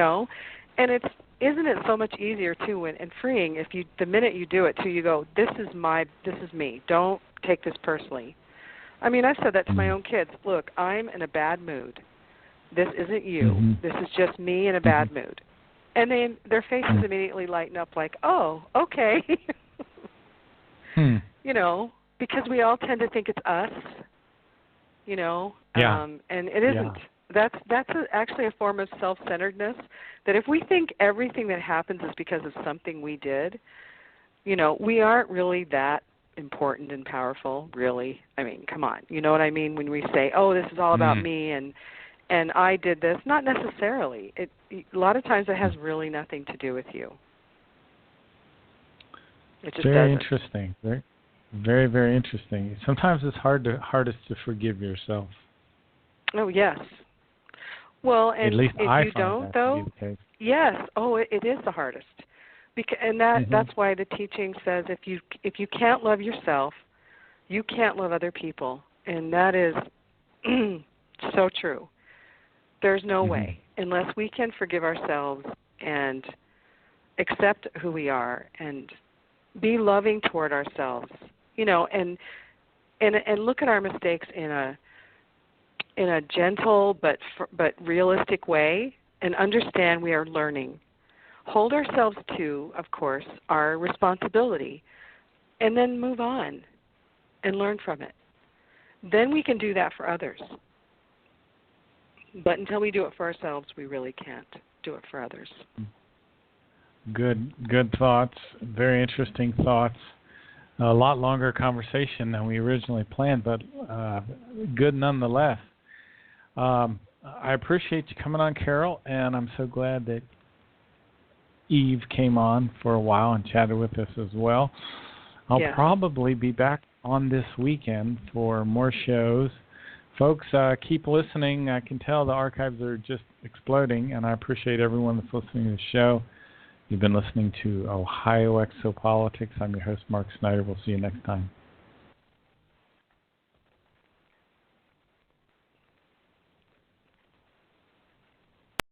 isn't it so much easier too and freeing if the minute you do it too, you go, this is me. Don't take this personally. I mean, I've said that to my own kids. Look, I'm in a bad mood. This isn't you. This is just me in a bad mood. And then their faces immediately lighten up like, oh, okay. Because we all tend to think it's us, and it isn't. That's actually a form of self-centeredness, that if we think everything that happens is because of something we did, we aren't really that important and powerful, really. I mean, come on. You know what I mean when we say, oh, this is all about me and I did this? Not necessarily. A lot of times it has really nothing to do with you. It just very doesn't. Interesting. Very, very, very interesting. Sometimes it's hardest to forgive yourself. Oh, yes. Well, and at least if I you find don't, that though, to be the case. yes. Oh, it is the hardest. And that's why the teaching says if you can't love yourself, you can't love other people. And that is so true. There's no way, unless we can forgive ourselves and accept who we are and be loving toward ourselves, and look at our mistakes in a gentle but realistic way, and understand we are learning. Hold ourselves to, of course, our responsibility, and then move on and learn from it. Then we can do that for others. But until we do it for ourselves, we really can't do it for others. Good thoughts. Very interesting thoughts. A lot longer conversation than we originally planned, but good nonetheless. I appreciate you coming on, Carol, and I'm so glad that Eve came on for a while and chatted with us as well. I'll probably be back on this weekend for more shows. Folks, keep listening. I can tell the archives are just exploding, and I appreciate everyone that's listening to the show. You've been listening to Ohio Exopolitics. I'm your host, Mark Snyder. We'll see you next time.